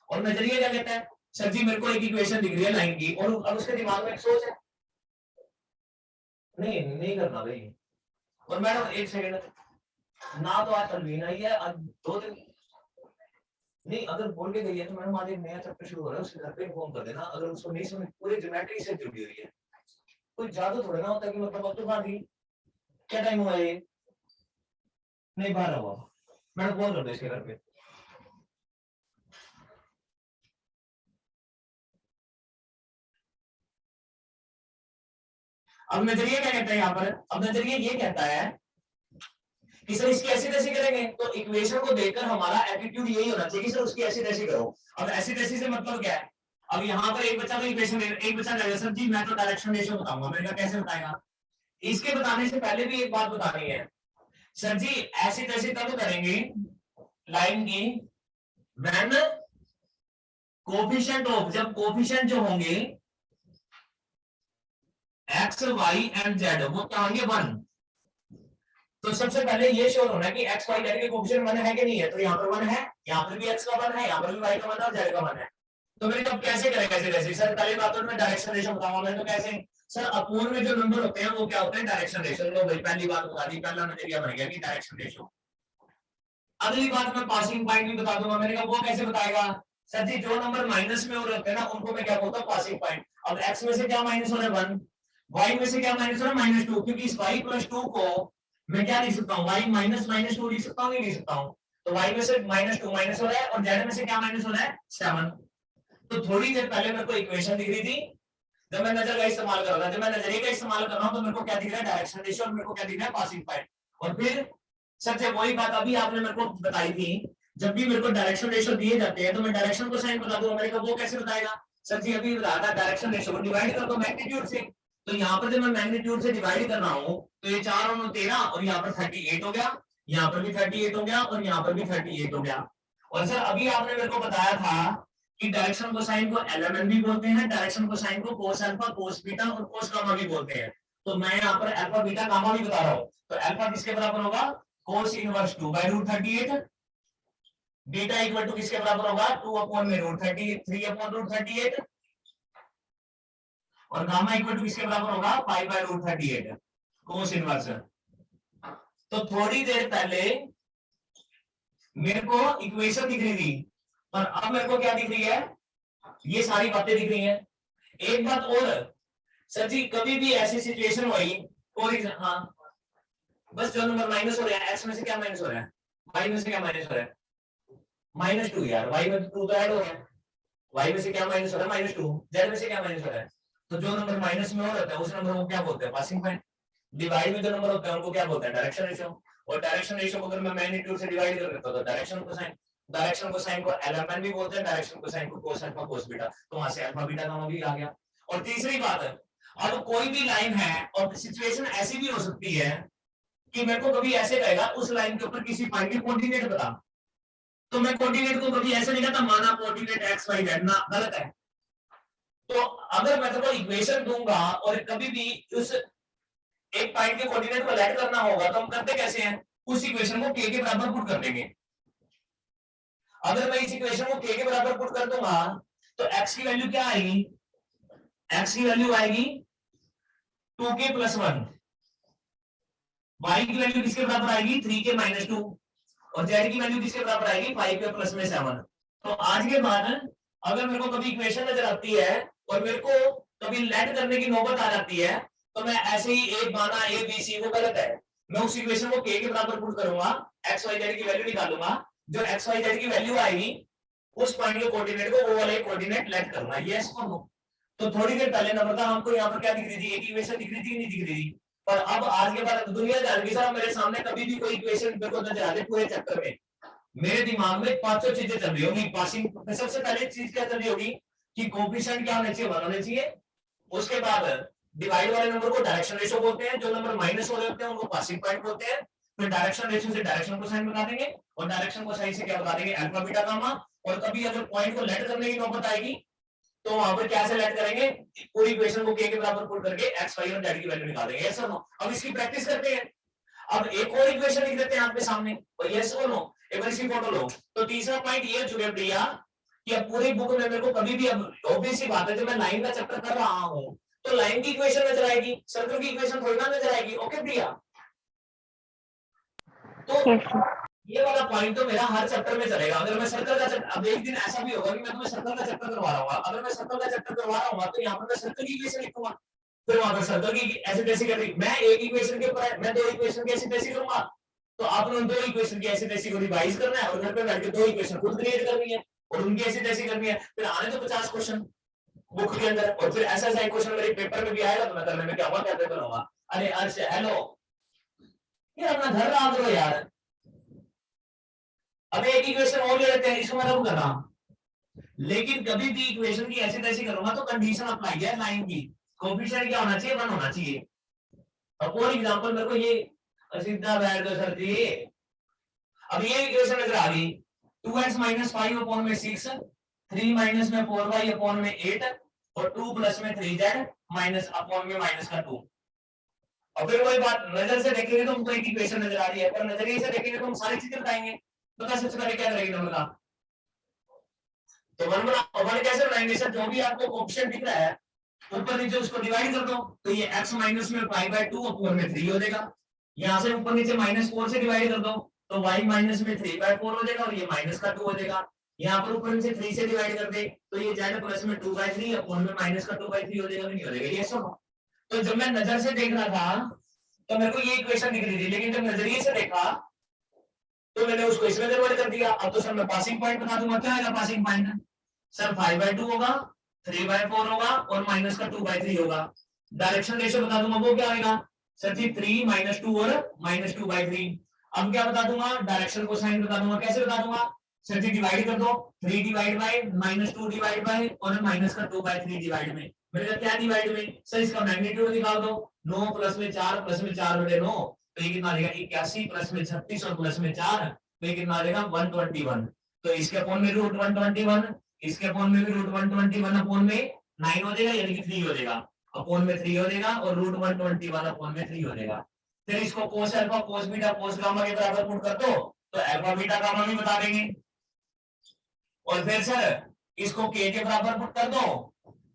और नजरिया क्या कहता है? सर जी मेरे को एक इक्वेशन दिख रही है लाइन की, और अब उसके दिमाग में एक सोच है, नहीं नहीं करना भाई। और मैडम एक सेकंड ना, तो आज तलवीन आई है, आज 2 दिन नहीं, अगर बोल के गई है तो मैडम आज एक नया चैप्टर शुरू हो रहा है, उसके घर पे इन्फॉर्म कर देना। अगर उसको नहीं समझ, पूरी ज्योमेट्री से जुड़ी हुई है, कोई जादू थोड़ा ना होता है कि मतलब अब तो बाकी क्या टाइम हुआ है? नहीं 12 हुआ। मैडम कॉल कर दो इसके घर पे। अब नजरिया क्या कहता है यहाँ पर? अब नजरिया ये कहता है कि सर इसकी ऐसी तैसी करेंगे, तो इक्वेशन को देखकर हमारा एटीट्यूड यही होना चाहिए कि सर उसकी ऐसी तैसी करो। अब ऐसी तैसी से मतलब क्या है? अब यहाँ पर एक बच्चा तो इक्वेशन, एक बच्चा कहेगा सर जी मैं तो डायरेक्शन रेशियो बताऊंगा। मैंने कहा कैसे बताएगा? इसके बताने से पहले भी एक बात बतानी है। सर जी ऐसी तैसी तब करेंगे लाइन की व्हेन कोफिशिएंट ऑफ, जब कोफिशिएंट जो होंगे एक्स वाई एंड जेड वो क्या होंगे? 1। तो सबसे पहले ये श्योर होना है कि एक्स वाई जेड के कोफिशिएंट 1 है कि नहीं है। तो यहाँ पर 1 है, यहाँ पर भी एक्स का 1 है, यहाँ पर भी वाई का 1 है और जेड का 1 है। तो मेरे कब कैसे करेंगे ऐसे कैसे? सर पहली बात तो मैं डायरेक्शन रेशियो बताऊंगा। मैं तो कैसे सर अपूर्ण में जो नंबर होते हैं वो क्या होते हैं? Direction ratio. लो भाई पहली बात बता दी, पहला नजरिया बन गया कि डायरेक्शन रेशियो। अगली बात मैं पासिंग पॉइंट भी बता दूंगा। मैंने कहा वो कैसे बताएगा? सर जी जो नंबर माइनस में हो रहे होते हैं ना उनको मैं क्या बोलता हूँ? Passing point. अब एक्स में से क्या माइनस हो रहा है? 1। वाई में से क्या माइनस हो रहा है? -2। क्योंकि इस y + 2 को मैं क्या लिख सकता हूँ? y - -2 लिख सकता हूँ, नहीं लिख सकता हूँ? तो y में से -2 माइनस हो रहा है और z में से क्या माइनस हो रहा है? 7। तो थोड़ी देर पहले मेरे को इक्वेशन दिख रही थी जब मैं नजर का इस्तेमाल कर रहा था। जब मैं नजरिए का इस्तेमाल कर रहा हूँ तो मेरे को क्या दिख रहा है? Direction ratio. और मेरे को क्या दिख रहा है? Passing point. और फिर सबसे वही बात अभी आपने मेरे को बताई थी, जब भी मेरे को डायरेक्शन रेशियो दिए जाते हैं तो मैं डायरेक्शन को साइन बता दूंगा। मैंने कहा वो कैसे बताएगा? सर जी अभी बताया था डायरेक्शन रेशियो को डिवाइड कर दो मैग्नीट्यूड से। तो यहाँ पर जब मैं मैग्नीट्यूड से डिवाइड कर रहा हूँ तो ये 4 और 13 और यहाँ पर 38 हो गया, यहाँ पर भी 38 हो गया और यहाँ पर भी 38 हो गया। और सर अभी आपने मेरे को बताया था कि डायरेक्शन कोसाइन को एलएमएन भी बोलते हैं, डायरेक्शन कोसाइन को कोस अल्फा, कोस बीटा और कोस गामा भी बोलते हैं। तो मैं यहाँ पर अल्फा बीटा गामा भी बता रहा हूँ। तो अल्फा किसके बराबर होगा? Cos inverse 2/√38। Beta equal to किसके बराबर होगा? 2/√38 3/√38। और गामा इक्वल टू किसके बराबर होगा 5/√38 कोस इनवर्स। तो थोड़ी देर पहले मेरे को इक्वेशन दिख रही थी और अब मेरे को क्या दिख रही है, ये सारी बातें दिख रही हैं। एक बात और सर जी, कभी भी ऐसी सिचुएशन हुई और हाँ बस जो नंबर माइनस हो रहा है एक्स में से क्या माइनस हो रहा है, वाई में से क्या माइनस हो रहा है, -2 यार, वाई में 2 तो ऐड हो रहा है, वाई में से क्या माइनस हो रहा है -2, जेड में से क्या माइनस हो रहा है। तो जो नंबर माइनस में हो रहा है उस नंबर को क्या बोलते हैं, पासिंग पॉइंट। डिवाइड में जो नंबर होता है उनको क्या बोलते हैं, डायरेक्शन रेशियो। और डायरेक्शन रेशियो को अगर मैं मैग्नीट्यूड से डिवाइड कर देता हूं तो डायरेक्शन कोसाइन, डायरेक्शन कोसाइन को एलएमएन भी बोलते हैं, डायरेक्शन कोसाइन को कोस अल्फा कोस बीटा, तो वहां से अल्फा बीटा गामा भी आ गया। और तीसरी बात है, अब कोई भी लाइन है और सिचुएशन ऐसी भी हो सकती है कि मेरे को कभी ऐसे कहेगा उस लाइन के ऊपर किसी पॉइंट के कोऑर्डिनेट बता, तो मैं कोऑर्डिनेट को कभी ऐसे नहीं कहता माना कोऑर्डिनेट एक्स वाई जेड, ना, गलत है। तो अगर मैं तेरे को इक्वेशन दूंगा और कभी भी उस एक पॉइंट के कोऑर्डिनेट को लेट करना होगा तो हम करते कैसे हैं, उस इक्वेशन को k के बराबर पुट कर देंगे। अगर मैं इस इक्वेशन को k के बराबर पुट कर दूंगा तो x की वैल्यू क्या आएगी, x की वैल्यू आएगी 2k + 1, y की वैल्यू किसके बराबर आएगी 3k - 2 और z की वैल्यू किसके बराबर आएगी 5k + 7। तो आज के बाद अगर मेरे को कभी इक्वेशन नजर आती है और मेरे को कभी लेट करने की नौबत आ जाती है तो मैं ऐसे ही एक माना a b c वो गलत है, मैं उस इक्वेशन को k के बराबर पुट करूंगा, x y z की वैल्यू निकालूंगा, जो x y z की वैल्यू आएगी उस पॉइंट के कोऑर्डिनेट को वो वाले कोऑर्डिनेट लेट करना, यस और नो। तो थोड़ी देर पहले नम्रता हमको यहाँ पर क्या दिख रही थी, एक इक्वेशन दिख रही थी नहीं दिख रही थी, पर अब आज के बाद दुनिया जान गई सर मेरे सामने कभी भी कोई इक्वेशन मेरे को नजर आ जाए पूरे चैप्टर में मेरे दिमाग में 500 चीजें चल रही होगी। पासिंग सबसे पहले चीज क्या चल रही होगी कि कोएफिशिएंट क्या होने चाहिए 1 होने चाहिए, उसके बाद डिवाइड वाले नंबर को डायरेक्शन रेशियो बोलते हैं, जो नंबर माइनस हो रहे होते हैं उनको पासिंग पॉइंट बोलते हैं, फिर डायरेक्शन रेशियो से डायरेक्शन कोसाइन बता देंगे और डायरेक्शन कोसाइन से क्या बता देंगे अल्फा बीटा गामा। और कभी अगर पॉइंट को लेट करने की नौबत आएगी तो वहां पर क्या से लेट करेंगे, पूरी इक्वेशन को k के बराबर पुट करके x y और z की वैल्यू निकाल देंगे, यस और नो। अब इसकी प्रैक्टिस करते हैं। अब एक और इक्वेशन लिख देते हैं आपके सामने, यस और नो, एक बार इसकी फोटो लो। तो तीसरा पॉइंट ये हो चुका है भैया कि अब पूरी बुक में मेरे को कभी भी, अब ऑब्वियस सी बात है जब मैं लाइन का चैप्टर कर रहा हूं तो लाइन की इक्वेशन नजर आएगी, सर्कल की इक्वेशन थोड़ी ना नजर आएगी, ओके भैया। तो yes sir, ये वाला पॉइंट तो मेरा हर चैप्टर में चलेगा। अगर मैं सर्कल का चैप्टर, अब एक दिन ऐसा भी होगा कि मैं तुम्हें सर्कल का चैप्टर करवा रहा हूँ, अगर मैं सर्कल का चैप्टर करवा रहा हूँ तो यहाँ पर मैं सर्कल की इक्वेशन लिखूंगा, फिर वहां पर सर्कल की ऐसे तैसी कर रही, मैं एक इक्वेशन के ऊपर मैं 2 इक्वेशन की ऐसे तैसी करूंगा, तो आपने उन 2 इक्वेशन की ऐसे तैसी को रिवाइज करना है और घर पे बैठ के 2 इक्वेशन खुद क्रिएट करनी है और उनकी ऐसी तैसी करनी है, फिर आने तो 50 क्वेश्चन बुक के अंदर और फिर ऐसा ऐसा क्वेश्चन मेरे पेपर में भी आएगा तो मैं करने में क्या हुआ क्या करूंगा। अरे अर्श हेलो, ये अपना घर रहा करो यार। अब एक इक्वेशन और ले लेते हैं, इसको मैं रब कर रहा हूं, लेकिन कभी भी इक्वेशन की ऐसे तैसी करूंगा तो कंडीशन अप्लाई है लाइन की, कोएफिशिएंट क्या होना चाहिए 1 होना चाहिए। अब फॉर एग्जांपल मेरे को ये सीधा बैठ दो सर जी, अब ये इक्वेशन नजर आ गई 2x - 5 अपॉन में 6, 3 माइनस में 4y अपॉन में 8 और 2 प्लस में 3z माइनस अपॉन में माइनस का 2। और फिर वही बात, नजर से देखेंगे तो हमको एक इक्वेशन नजर आ रही है, पर नजरिए से देखेंगे तो हम सारी चीजें बताएंगे। तो सबसे पहले क्या करेंगे नंबर का, तो वन कैसे बनाएंगे सर, जो भी आपको ऑप्शन दिख रहा है ऊपर नीचे उसको डिवाइड कर दो, तो ये x माइनस में 5/2 अपॉन में 3 हो जाएगा। यहां से ऊपर नीचे -4 से डिवाइड कर दो तो y माइनस में 3/4 हो जाएगा और ये माइनस का 2 हो जाएगा। यहाँ पर ऊपर नीचे 3 से डिवाइड कर दे तो ये z प्लस में 2/3 अपॉन में माइनस का 2/3 हो जाएगा, नहीं हो जाएगा, ये सब। तो जब मैं नजर से देख रहा था तो मेरे को ये इक्वेशन दिख रही थी, लेकिन जब नजरिए से देखा तो मैंने उसको इसमें कन्वर्ट कर दिया। अब तो सर मैं पासिंग पॉइंट बता दूंगा, क्या आएगा पासिंग पॉइंट सर 5/2 होगा, 3/4 होगा और माइनस का 2/3 होगा। डायरेक्शन रेशियो बता दूंगा वो क्या आएगा सर जी 3 - 2 और -2/3। अब क्या बता दूंगा, डायरेक्शन को साइन बता दूंगा, कैसे बता दूंगा सर जी डिवाइड कर दो 3 डिवाइड बाय -2 डिवाइड बाय और माइनस का 2/3 डिवाइड में, मेरे क्या डिवाइड में सर इसका मैग्नीट्यूड निकाल दो, 9 प्लस में 4 प्लस में 4/9 तो ये कितना आ जाएगा 81 प्लस में 36 और प्लस में 4 तो ये कितना आ जाएगा 121। तो इसके अपॉन में √121, इसके अपॉन में भी √121 अपॉन में 9 हो जाएगा, यानी कि 3 हो जाएगा, अपॉन में 3 हो जाएगा और √121 अपॉन में 3 हो जाएगा। फिर इसको cos alpha cos beta cos gamma के बराबर पुट कर दो तो अल्फा बीटा गामा भी बता देंगे। और फिर सर इसको k के बराबर पुट कर दो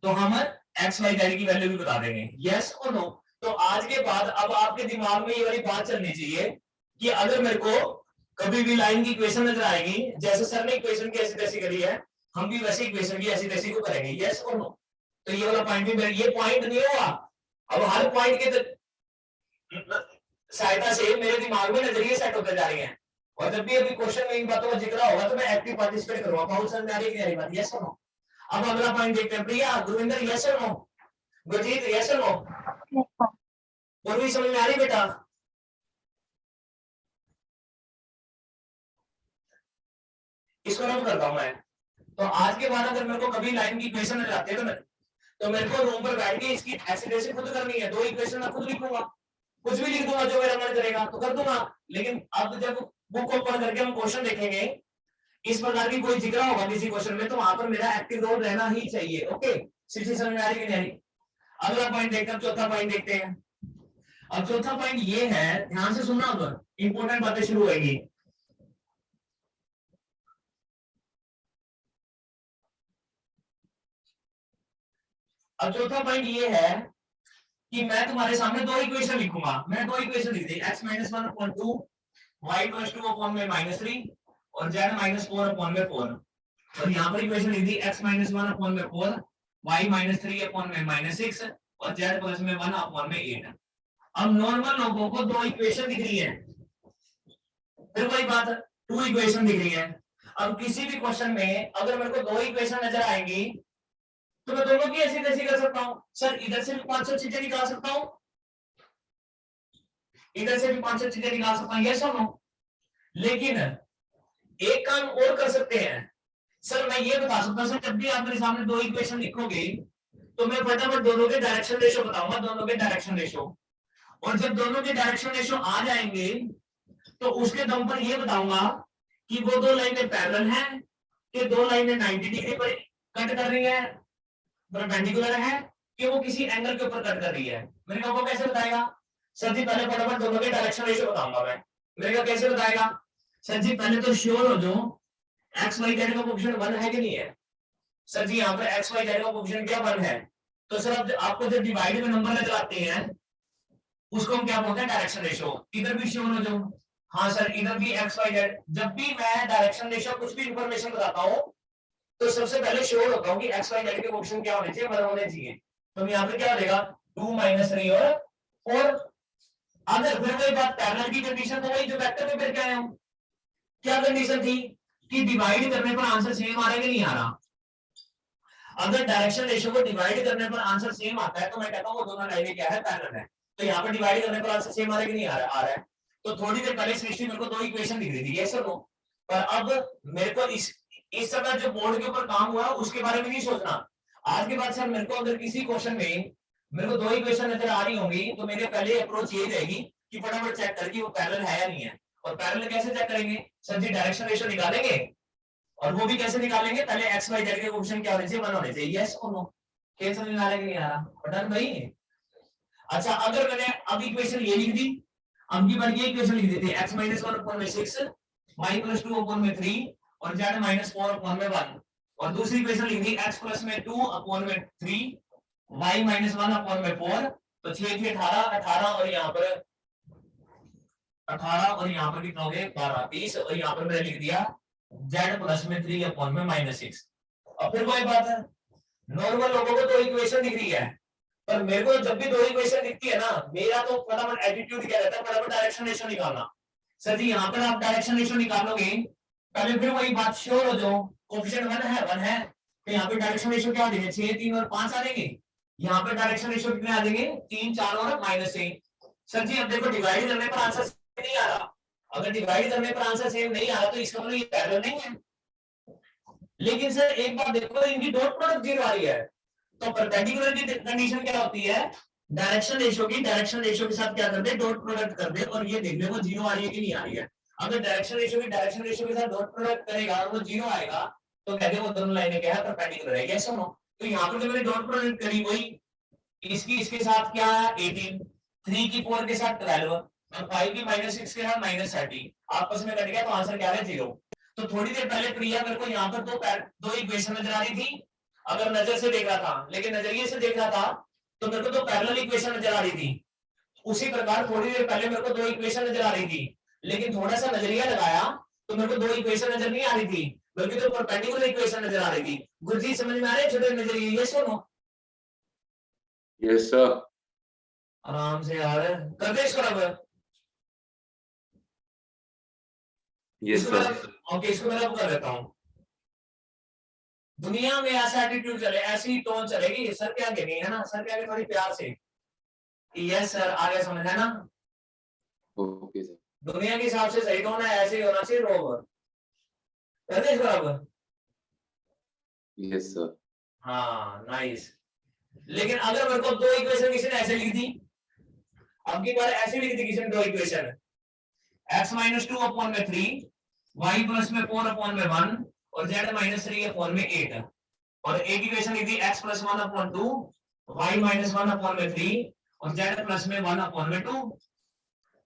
तो हम एक्स वाई जेड की वैल्यू भी बता देंगे, यस और नो। तो आज के बाद अब आपके दिमाग में ये वाली बात चलनी चाहिए कि अगर मेरे को कभी भी लाइन की इक्वेशन नजर आएगी, जैसे सर ने इक्वेशन की ऐसी तैसी करी है, हम भी वैसे इक्वेशन की ऐसी तैसी को करेंगे, यस और नो। तो ये वाला पॉइंट भी मेरे, ये पॉइंट नहीं हुआ, अब हर पॉइंट के सहायता से मेरे दिमाग में नजरिए सेट होते जा रहे हैं, और जब भी अभी क्वेश्चन में इन बातों का जिक्र होगा तो मैं एक्टिव पार्टिसिपेट करूंगा। बहुत समझ में आ रही है बात, यस और नो। अब अगला पॉइंट देखते हैं, प्रिया, गुरविंदर, यस और नो, गुरजीत, यस और नो, Yes, sir. पूर्वी समझ में आ रही बेटा? इसको नोट करता हूं मैं। तो आज के बाद अगर मेरे को कभी लाइन की इक्वेशन नजर आती है तो मेरे को रूम पर बैठ के इसकी ऐसे तैसे खुद करनी है, दो इक्वेशन मैं खुद लिखूंगा, कुछ भी लिख दूंगा जो मेरा मन करेगा तो कर दूंगा। लेकिन अब जब बुक ओपन करके हम क्वेश्चन देखेंगे, इस प्रकार की कोई जिक्र होगा किसी क्वेश्चन में, तो वहां पर मेरा एक्टिव रोल रहना ही चाहिए। ओके, सिटी समझ में आ रही कि नहीं आ रही? अगला पॉइंट देखते हैं, चौथा पॉइंट देखते हैं। अब चौथा पॉइंट ये है, ध्यान से सुनना, अब इंपॉर्टेंट बातें शुरू होगी। अब चौथा पॉइंट ये है कि मैं तुम्हारे सामने दो इक्वेशन लिखूंगा, मैं दो इक्वेशन लिख दी, x - 1/2 y + 2/- 3 और z - 4/4, और यहाँ पर इक्वेशन लिख दी x - 1/4 y - 3/- 6 और z + 1/8। अब नॉर्मल लोगों को दो इक्वेशन दिख रही है, फिर वही बात, टू इक्वेशन दिख रही है। अब किसी भी क्वेश्चन में अगर मेरे को दो इक्वेशन नजर आएंगी तो मैं दोनों की ऐसी तैसी कर सकता हूं। सर इधर से भी 500 चीजें निकाल सकता हूं, इधर से भी 500 चीजें निकाल सकता हूं, यस और नो। लेकिन एक काम और कर सकते हैं, सर मैं ये बता सकता हूं, सर जब भी आप मेरे सामने दो इक्वेशन लिखोगे तो मैं फटाफट दोनों के डायरेक्शन रेशो बताऊंगा, दोनों के डायरेक्शन रेशो, और जब दोनों के डायरेक्शन रेशो आ जाएंगे तो उसके दम पर ये बताऊंगा कि वो दो लाइनें पैरेलल हैं, कि दो लाइनें 90 डिग्री पर कट कर रही है, परपेंडिकुलर है, कि वो किसी एंगल के ऊपर कट कर रही है। मेरे को कैसे बताएगा? सर जी पहले फटाफट दोनों के डायरेक्शन रेशो बताऊंगा मैं। मेरे को कैसे बताएगा? सर जी पहले तो श्योर हो जो एक्स वाई जेड का कोएफिशिएंट 1 है कि नहीं है। सर जी यहाँ पर एक्स वाई जेड का कोएफिशिएंट क्या 1 है, तो सर अब आपको जो डिवाइड में नंबर नजर आते हैं उसको हम क्या बोलते हैं? Direction ratio. इधर भी श्योर हो जाओ, हाँ सर इधर भी एक्स वाई जेड, जब भी मैं डायरेक्शन रेशो कुछ भी इंफॉर्मेशन बताता हूँ तो सबसे पहले श्योर होता हूँ कि एक्स वाई जेड के कोएफिशिएंट क्या होने चाहिए, 1 होने चाहिए। तो यहाँ पे क्या हो जाएगा 2 - 3 और 4। अगर फिर वही बात, पैरेलल की कंडीशन तो वही जो वेक्टर में फिर क्या है, क्या कंडीशन थी कि डिवाइड करने पर आंसर सेम आ रहा है कि नहीं आ रहा। अगर डायरेक्शन रेशो को डिवाइड करने पर आंसर सेम आता है तो मैं कहता हूँ वो दोनों लाइनें क्या है, पैरेलल है। तो यहाँ पर डिवाइड करने पर आंसर सेम आ रहा है कि नहीं आ रहा है। तो थोड़ी देर पहले सृष्टि मेरे को दो इक्वेशन दिख रही थी, यस और नो, पर अब मेरे को इस समय जो बोर्ड के ऊपर काम हुआ उसके बारे में नहीं सोचना। आज के बाद सर मेरे को अगर किसी क्वेश्चन में मेरे को दो इक्वेशन नजर आ रही होंगी तो मेरे पहले अप्रोच ये रहेगी कि फटाफट चेक करके वो पैरेलल है या नहीं है। और पैरेलल कैसे चेक करेंगे? सर जी डायरेक्शन रेशो निकालेंगे, और वो भी कैसे निकालेंगे? पहले एक्स वाई जेड के कोएफिशिएंट क्या होने चाहिए, 1 होने चाहिए, यस और नो। क्या समझ में आ रहा है कि नहीं आ रहा? बटन भाई। अच्छा अगर मैंने अब इक्वेशन ये लिख दी, अब की बार ये इक्वेशन लिख देते हैं, x - 1/6 y + 2/3 और z - 4/1, और दूसरी इक्वेशन लिख दी x + 2/3 y - 1/4, तो 6 × 18 18 और यहाँ पर 18 और यहाँ पर कितना हो गया 12 30, और यहाँ पर मैंने लिख दिया z + 3/6। अब फिर वही बात है, नॉर्मल लोगों को तो इक्वेशन दिख रही है, पर मेरे को जब भी दो इक्वेशन दिखती है ना, मेरा तो फटाफट एटीट्यूड क्या रहता है, फटाफट डायरेक्शन रेशो निकालना। सर जी यहाँ पर आप डायरेक्शन रेशो निकालोगे, पहले फिर वही बात श्योर हो जाओ कोएफिशिएंट 1 है, तो यहाँ पे डायरेक्शन रेशो क्या आ जाएंगे 6 3 और 5 आ जाएंगे। यहाँ पे डायरेक्शन रेशो कितने आ जाएंगे 3 4 और -1। सर जी अब देखो डिवाइड करने पर आंसर नहीं आ रहा, अगर डिवाइड करने पर आंसर सेम नहीं आ रहा तो इसका मतलब ये पैरेलल नहीं है। लेकिन सर एक बात देखो, इनकी डॉट प्रोडक्ट 0 आ रही है, तो परपेंडिकुलर की कंडीशन क्या होती है, डायरेक्शन रेशो के साथ क्या कर दे, डॉट प्रोडक्ट कर दे, और ये देख ले वो 0 आ रही है कि नहीं आ रही है। अगर डायरेक्शन रेशो के साथ डॉट प्रोडक्ट करेगा और वो 0 आएगा तो कहते वो दोनों लाइनें क्या है, परपेंडिकुलर है, यस और नो। तो यहाँ पर जो मैंने डॉट प्रोडक्ट करी वही इसकी इसके साथ क्या है 18, 3 की 4 के साथ 12 और 5 की -6 के साथ -30, आपस में कट गया तो आंसर क्या है 0। तो थोड़ी देर पहले प्रिया मेरे को यहाँ पर दो इक्वेशन नजर आ रही थी, अगर नजर से देख रहा था, लेकिन नजरिए से देख रहा था तो मेरे को तो पैरेलल इक्वेशन नजर आ रही थी। उसी प्रकार थोड़ी देर पहले मेरे को दो इक्वेशन नजर आ रही थी, लेकिन थोड़ा सा नजरिया लगाया तो मेरे को दो इक्वेशन नजर नहीं आ रही थी, बल्कि तो परपेंडिकुलर इक्वेशन नजर आ रही थी। गुरुजी समझ में आ रहे हैं छोटे नजरिए? यस और नो? Yes sir. आराम से यार कर दे इसको अब। Yes sir. ओके, इसको मैं अब कर देता हूं। दुनिया में ऐसा एटीट्यूड चले, ऐसी टोन चलेगी, सर क्या आगे नहीं है ना, सर के आगे थोड़ी प्यार से यस सर आगे, समझ है ना? Okay sir. दुनिया के हिसाब से सही टोन है, ऐसे ही होना चाहिए रोब। कर दे इसको अब। Yes sir. हाँ नाइस। लेकिन अगर मेरे को दो इक्वेशन किसी ने ऐसे लिख दी, अब की बार ऐसे लिख दी किसी ने दो इक्वेशन, x माइनस 2 अपॉन में 3, y प्लस में 4 अपॉन में 1 और z माइनस 3 अपॉन में 8, और एक इक्वेशन लिख दी x plus 1 upon 2, y minus 1 upon में 3 और z प्लस में 1 अपॉन में 2।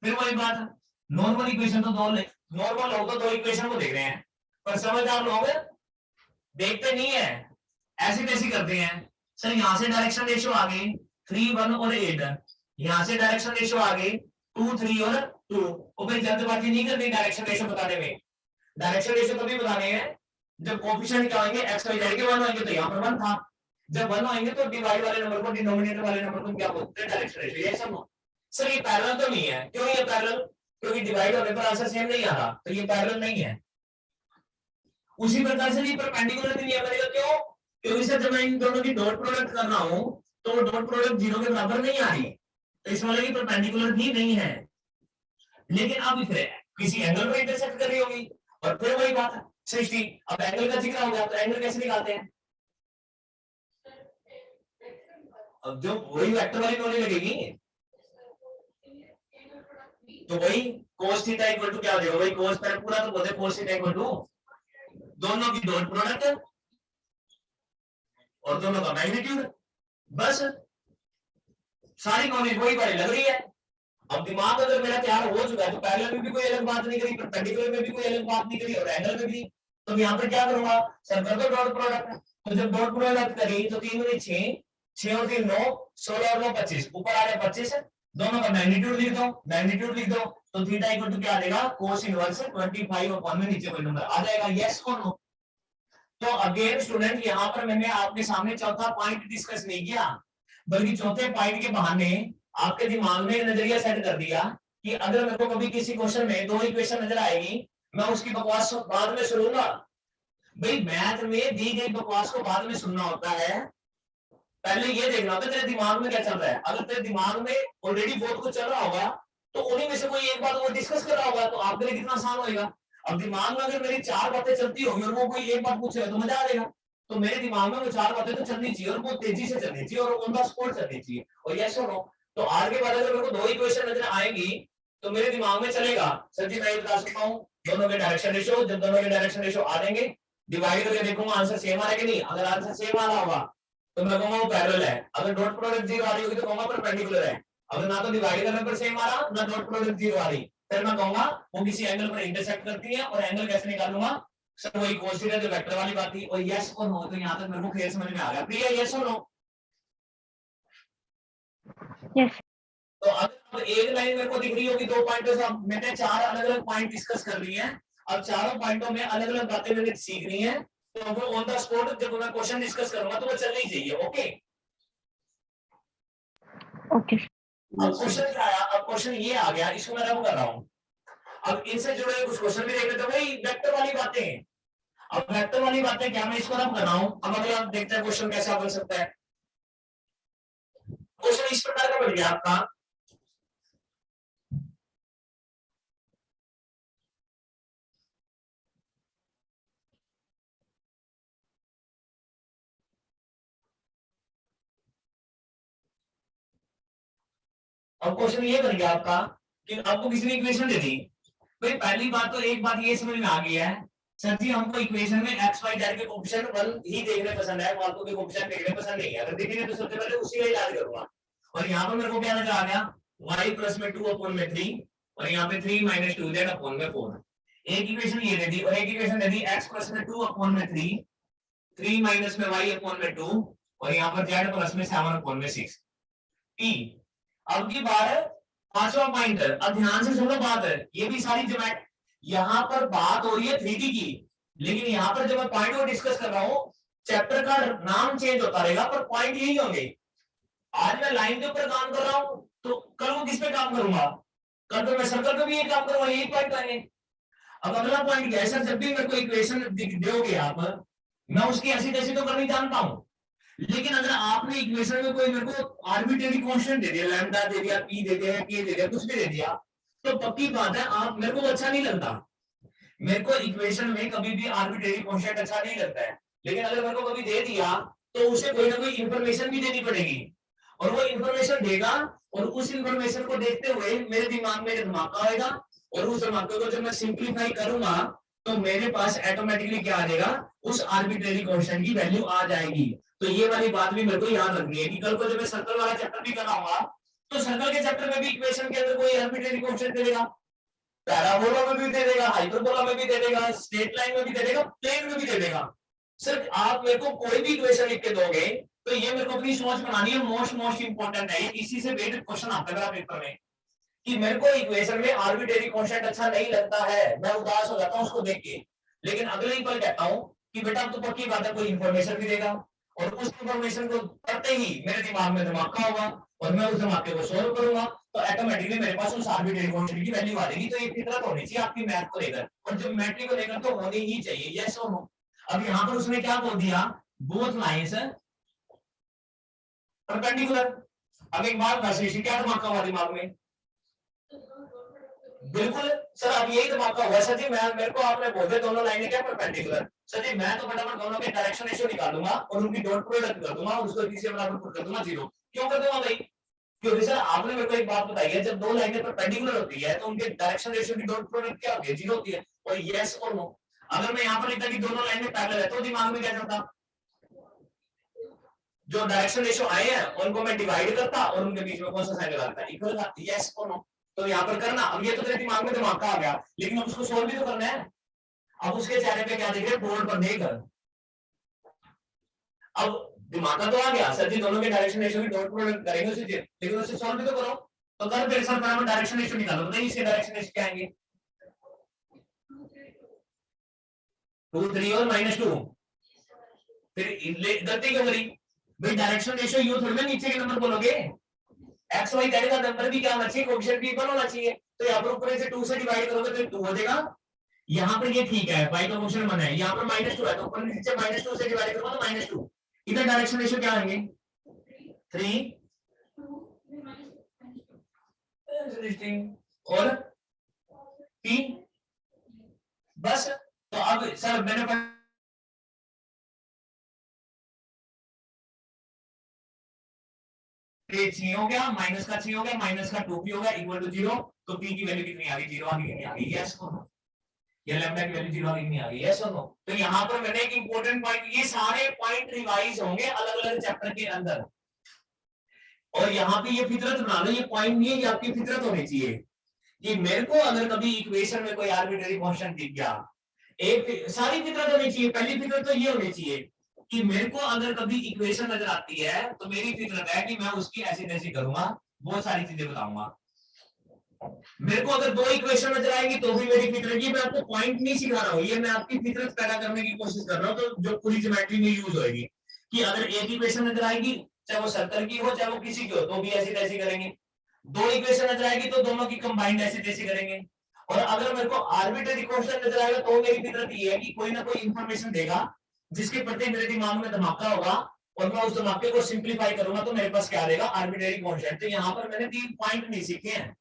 फिर वही बात, नॉर्मल इक्वेशन तो दो, नॉर्मल लोग तो दो इक्वेशन को देख रहे हैं, पर समझदार लोग देखते नहीं है, ऐसी तैसी करते हैं। सर यहां से डायरेक्शन रेशियो आ गई 3 1 और 8, यहां से डायरेक्शन रेशियो आ गई 2 3 और 2। वो भाई जल्दबाजी नहीं करनी डायरेक्शन रेशियो बताने में। डायरेक्शन रेशियो कभी बताने हैं जब कोएफिशिएंट क्या होंगे, x y z के 1 होंगे, तो यहां पर 1 था, जब 1 होंगे तो डिवाइड वाले नंबर को डिनोमिनेटर वाले नंबर को क्या बोलते हैं, डायरेक्शन रेशियो। ये सब सर ये पैरेलल तो नहीं है। क्यों ये पैरेलल? क्योंकि डिवाइड होने पर आंसर सेम नहीं आ रहा, तो ये पैरेलल नहीं है। उसी प्रकार से ये परपेंडिकुलर भी नहीं है बनेगा। क्यों? क्योंकि सर जब मैं इन दोनों की डॉट प्रोडक्ट कर रहा हूं तो डॉट प्रोडक्ट 0 के बराबर नहीं आ रही, तो इस वाले की परपेंडिकुलर भी नहीं है। लेकिन अब फिर किसी एंगल पर इंटरसेक्ट कर रही होगी, और फिर वही बात है सृष्टि, अब एंगल का जिक्र हो गया तो एंगल कैसे निकालते हैं? अब जो वही वेक्टर वाली नॉलेज लगेगी, तो वही cos थीटा इक्वल टू क्या हो जाएगा, वही cos, पहले पूरा तो बोलते cos थीटा इक्वल टू दोनों की डॉट प्रोडक्ट और दोनों का मैग्नीट्यूड, बस सारी नॉलेज वही वाली लग रही है। अब दिमाग अगर मेरा तैयार हो चुका है तो पैरेलल में भी कोई अलग बात नहीं करी, परपेंडिकुलर में भी कोई अलग बात नहीं करी, और एंगल में भी, तो यहाँ पर क्या करूंगा, सर कर दो डॉट प्रोडक्ट। तो जब डॉट प्रोडक्ट करी तो 3 में 6, 6 और 3 9, 16 और 9 25, ऊपर आ रहे 25, दोनों का मैग्नीट्यूड लिख दो, मैग्नीट्यूड लिख दो, तो थीटा इक्वल टू क्या आ जाएगा, cos इनवर्स 25 अपॉन में नीचे कोई नंबर आ जाएगा, यस और नो? तो अगेन स्टूडेंट यहाँ पर मैंने आपके सामने चौथा पॉइंट डिस्कस नहीं किया, बल्कि चौथे पॉइंट के बहाने आपके दिमाग में नजरिया सेट कर दिया कि अगर मेरे को कभी किसी क्वेश्चन में दो इक्वेशन नजर आएगी, मैं उसकी बकवास बाद में सुनूंगा। भाई मैथ में दी गई बकवास को बाद में सुनना होता है, पहले ये देखना होता है तेरे दिमाग में क्या चल रहा है। अगर तेरे दिमाग में ऑलरेडी बहुत कुछ चल रहा होगा तो उन्हीं में से कोई एक बात वो डिस्कस कर रहा होगा, तो आपके लिए कितना आसान होगा। अब दिमाग में अगर मेरी 4 बातें चलती होंगी और वो कोई एक बात पूछेगा तो मजा आ जाएगा। तो मेरे दिमाग में वो 4 बातें तो चलनी चाहिए और वो तेजी से चलनी चाहिए और ऑन द स्पॉट चलनी चाहिए, और यस और नो? तो आज के बाद अगर मेरे को दो इक्वेशन नजर आएंगी तो मेरे दिमाग में चलेगा, सर जी मैं बता सकता हूँ दोनों के डायरेक्शन रेशियो, जब दोनों के डायरेक्शन रेशियो आ जाएंगे डिवाइड करके देखूंगा आंसर सेम आ रहा है कि नहीं। अगर आंसर सेम आ रहा होगा तो मैं कहूंगा वो पैरेलल है, अगर डॉट प्रोडक्ट 0 आ रही होगी तो कहूंगा परपेंडिकुलर है। अगर ना तो डिवाइड करने पर सेम आ रहा ना डॉट प्रोडक्ट 0 आ रही, फिर मैं कहूंगा वो किसी एंगल पर इंटरसेक्ट करती है, और एंगल कैसे निकालूंगा, सर वही cos थीटा जो वेक्टर वाली बात थी। और यस और नो, तो यहां तक मेरे को क्लियर समझ में आ गया, क्लियर यस और नो? यस तो अगर एक लाइन मेरे को दिख रही होगी 2 पॉइंटों से, मैंने 4 अलग अलग पॉइंट डिस्कस कर लिए हैं, अब चारों पॉइंटों में अलग अलग बातें मैंने सीखनी है, तो वो ऑन द स्पॉट जब मैं क्वेश्चन डिस्कस करूंगा तो वो चलनी चाहिए। ओके ओके अब क्वेश्चन क्या आया, अब क्वेश्चन ये आ गया, इसको मैं रब कर रहा हूँ। अब इनसे जुड़े कुछ क्वेश्चन भी देख लेते हैं, भाई वेक्टर वाली बातें। अब वेक्टर वाली बातें क्या, मैं इसको रब कर रहा हूँ। अब अगला देखते हैं क्वेश्चन कैसा बन सकता है। क्वेश्चन इस प्रकार का बन गया आपका, अब क्वेश्चन ये बन गया आपका कि आपको किसी ने इक्वेशन दे दी। भाई पहली बात तो एक बात ये समझ में आ गई है, सर जी हमको इक्वेशन में एक्स वाई जेड के कोएफिशिएंट 1 ही देखने पसंद है, फालतू के कोएफिशिएंट देखने पसंद नहीं है। अगर दिखेंगे तो सबसे पहले उसी का इलाज करूंगा। और यहाँ पर मेरे को क्या नजर आ गया, y प्लस में 2 अपॉन में 3, और यहाँ पे 3 माइनस 2 जेड अपॉन में 4। एक इक्वेशन ये दे दी और एक इक्वेशन दे दी x प्लस में 2 अपॉन में 3 3 माइनस में y अपॉन में 2 और यहाँ पर z प्लस में 7 अपॉन में 6 t। अब की बार पांचवा पॉइंट, अब ध्यान से सुनो बात है, ये भी सारी ज्योमेट्री, यहाँ पर बात हो रही है 3D की, लेकिन यहाँ पर जब मैं पॉइंट को डिस्कस कर रहा हूँ चैप्टर का नाम चेंज होता रहेगा पर पॉइंट यही होंगे। आज मैं लाइन के ऊपर काम कर रहा हूँ तो कल वो किस पे काम करूंगा, कल तो मैं सर्कल पे भी ये काम करूंगा, यही पॉइंट आएंगे। अब अगला पॉइंट क्या है सर, जब भी मेरे को इक्वेशन दोगे आप, मैं उसकी ऐसी तैसी तो करनी जानता हूं, लेकिन अगर आपने इक्वेशन में कोई मेरे को आर्बिट्रेरी कांस्टेंट दे दिया, लैम्डा दे दिया, पी दे दिया, के दे दिया, कुछ भी दे दिया, तो पक्की बात है आप मेरे को अच्छा नहीं लगता। मेरे को इक्वेशन में कभी भी आर्बिट्रेरी कांस्टेंट अच्छा नहीं लगता है, लेकिन अगर मेरे को कभी दे दिया तो उसे कोई ना कोई इंफॉर्मेशन भी देनी पड़ेगी, और वो इंफॉर्मेशन देगा और उस इंफॉर्मेशन को देखते हुए मेरे दिमाग में धमाका आएगा, और उस धमाके को जब मैं सिंप्लीफाई करूंगा तो मेरे पास ऑटोमेटिकली क्या आ जाएगा, उस आर्बिट्रेरी कांस्टेंट की वैल्यू आ जाएगी। तो ये वाली बात भी मेरे को याद रखनी है कि कल को जब मैं सर्कल वाला चैप्टर भी कराऊंगा तो सर्कल के चैप्टर में भी इक्वेशन के अंदर कोई आर्बिट्रेरी कांस्टेंट दे देगा, पैराबोला में भी दे देगा, हाइपरबोला में भी दे देगा, स्ट्रेट लाइन में भी दे देगा, प्लेन में भी दे देगा। सिर्फ आप मेरे को कोई भी इक्वेशन लिख के दोगे तो ये मेरे को अपनी सोच बनानी है, मोस्ट इंपॉर्टेंट है, इसी से बेस्ड क्वेश्चन आता है पेपर में कि मेरे को इक्वेशन में आर्बिट्रेरी कांस्टेंट अच्छा नहीं लगता है, मैं उदास हो जाता हूं उसको देख के, लेकिन अगले ही पल कहता हूं कि बेटा अब तो पक्की बात है कोई इंफॉर्मेशन भी देगा, और उस इंफॉर्मेशन को पढ़ते ही मेरे दिमाग में धमाका होगा और मैं उस धमाके को सोल्व करूंगा तो ऑटोमेटिकली मेरे पास उस आर्बिट्रेरी कांस्टेंट की वैल्यू आ जाएगी। तो ये फितरत होनी चाहिए आपकी मैथ को लेकर, और ज्योमेट्री को लेकर तो होनी ही चाहिए, यस और नो। अब यहाँ पर उसने क्या बोल दिया, बोथ लाइंस परपेंडिकुलर। अब एक बात वैसे क्या धमाका हुआ दिमाग में, बिल्कुल सर अब यही धमाका हुआ सर जी, मैं मेरे को आपने बोल दिया दोनों लाइनें क्या परपेंडिकुलर, सर जी मैं तो फटाफट दोनों के डायरेक्शन रेशियो निकालूंगा और उनकी डॉट प्रोडक्ट कर दूंगा और उसको किसी बराबर पुट कर दूंगा 0। क्यों कर दूंगा भाई, क्योंकि सर आपने मेरे को एक बात बताई है, जब दो लाइनें परपेंडिकुलर होती है तो उनके डायरेक्शन रेशियो की डॉट प्रोडक्ट क्या होती है, 0 होती है। और यस और नो, अगर मैं यहाँ पर लिखता कि दोनों लाइनें पैरेलल है तो दिमाग में क्या चलता, जो डायरेक्शन रेशियो आए हैं उनको मैं डिवाइड करता और उनके बीच में कौन सा साइन लगाता, इक्वल का, यस और नो। तो यहाँ पर करना, अब ये तो तेरे दिमाग में धमाका आ गया, लेकिन अब उसको सोल्व भी तो करना है। अब उसके चेहरे पे क्या देख रहे, बोर्ड पर देख, अब दिमाग तो आ गया सर जी दोनों के डायरेक्शन रेशियो की डॉट प्रोडक्ट करेंगे उसे, लेकिन उसे सॉल्व भी तो करो। तो कर मेरे साथ बराबर डायरेक्शन रेशियो निकालो, बताइए इसके डायरेक्शन रेशियो क्या आएंगे, 2 3 और -2। फिर गलती क्यों करी भाई, डायरेक्शन रेशियो यूं थोड़ी ना नीचे के नंबर बोलोगे, एक्स वाई जेड का नंबर भी क्या होना चाहिए, कोएफिशिएंट भी इक्वल होना चाहिए। तो यहाँ पर ऊपर से 2 से डिवाइड करोगे तो 2 हो जाएगा, यहाँ पर ये ठीक है y का कोएफिशिएंट 1 है, यहाँ पर -2 है तो ऊपर नीचे -2 से डिवाइड करोगे तो -2। इधर डायरेक्शन रेशियो क्या आएंगे, 3 और 3 बस। तो अब सर मैंने सी हो गया, माइनस का 3 हो गया, माइनस का 2 हो गया, इक्वल टू 0। तो p की वैल्यू कितनी आ गई, 0 आ गई, कितनी आ गई, यस और नो। ये लैम्डा की वैल्यू 0 आ गई, कितनी आ गई, यस और नो। तो यहाँ पर मैंने एक इंपॉर्टेंट पॉइंट, ये सारे पॉइंट रिवाइज होंगे अलग अलग चैप्टर के अंदर, और यहाँ पे ये फितरत बना लो, ये पॉइंट नहीं है, ये आपकी फितरत होनी चाहिए कि मेरे को अगर कभी इक्वेशन में कोई आर्बिट्रेरी कांस्टेंट दिख गया, एक सारी फितरत होनी चाहिए। पहली फितरत तो ये होनी चाहिए कि मेरे को अगर कभी इक्वेशन नजर आती है तो मेरी फितरत है कि मैं उसकी ऐसी तैसी करूंगा, बहुत सारी चीजें बताऊंगा। मेरे को अगर 2 इक्वेशन नजर आएगी तो भी मेरी फितरत, ये मैं आपको पॉइंट नहीं सिखा रहा हूँ, ये मैं आपकी फितरत पैदा करने की कोशिश कर रहा हूँ, तो जो पूरी ज्योमेट्री में यूज होगी कि अगर एक इक्वेशन नजर आएगी चाहे वो सर्कल की हो चाहे वो किसी की हो तो भी ऐसी तैसी करेंगे, 2 इक्वेशन नजर आएगी तो दोनों की कंबाइंड ऐसी तैसी करेंगे। और अगर मेरे को आर्बिट्रेरी कांस्टेंट नजर आएगा तो मेरी फितरत ये है कि कोई ना कोई इंफॉर्मेशन देगा जिसके प्रति मेरे दिमाग में धमाका होगा और मैं उस धमाके को सिंप्लीफाई करूंगा तो मेरे पास क्या रहेगा, आर्बिट्रेरी कांस्टेंट। तो यहाँ पर मैंने 3 पॉइंट नहीं सीखे हैं,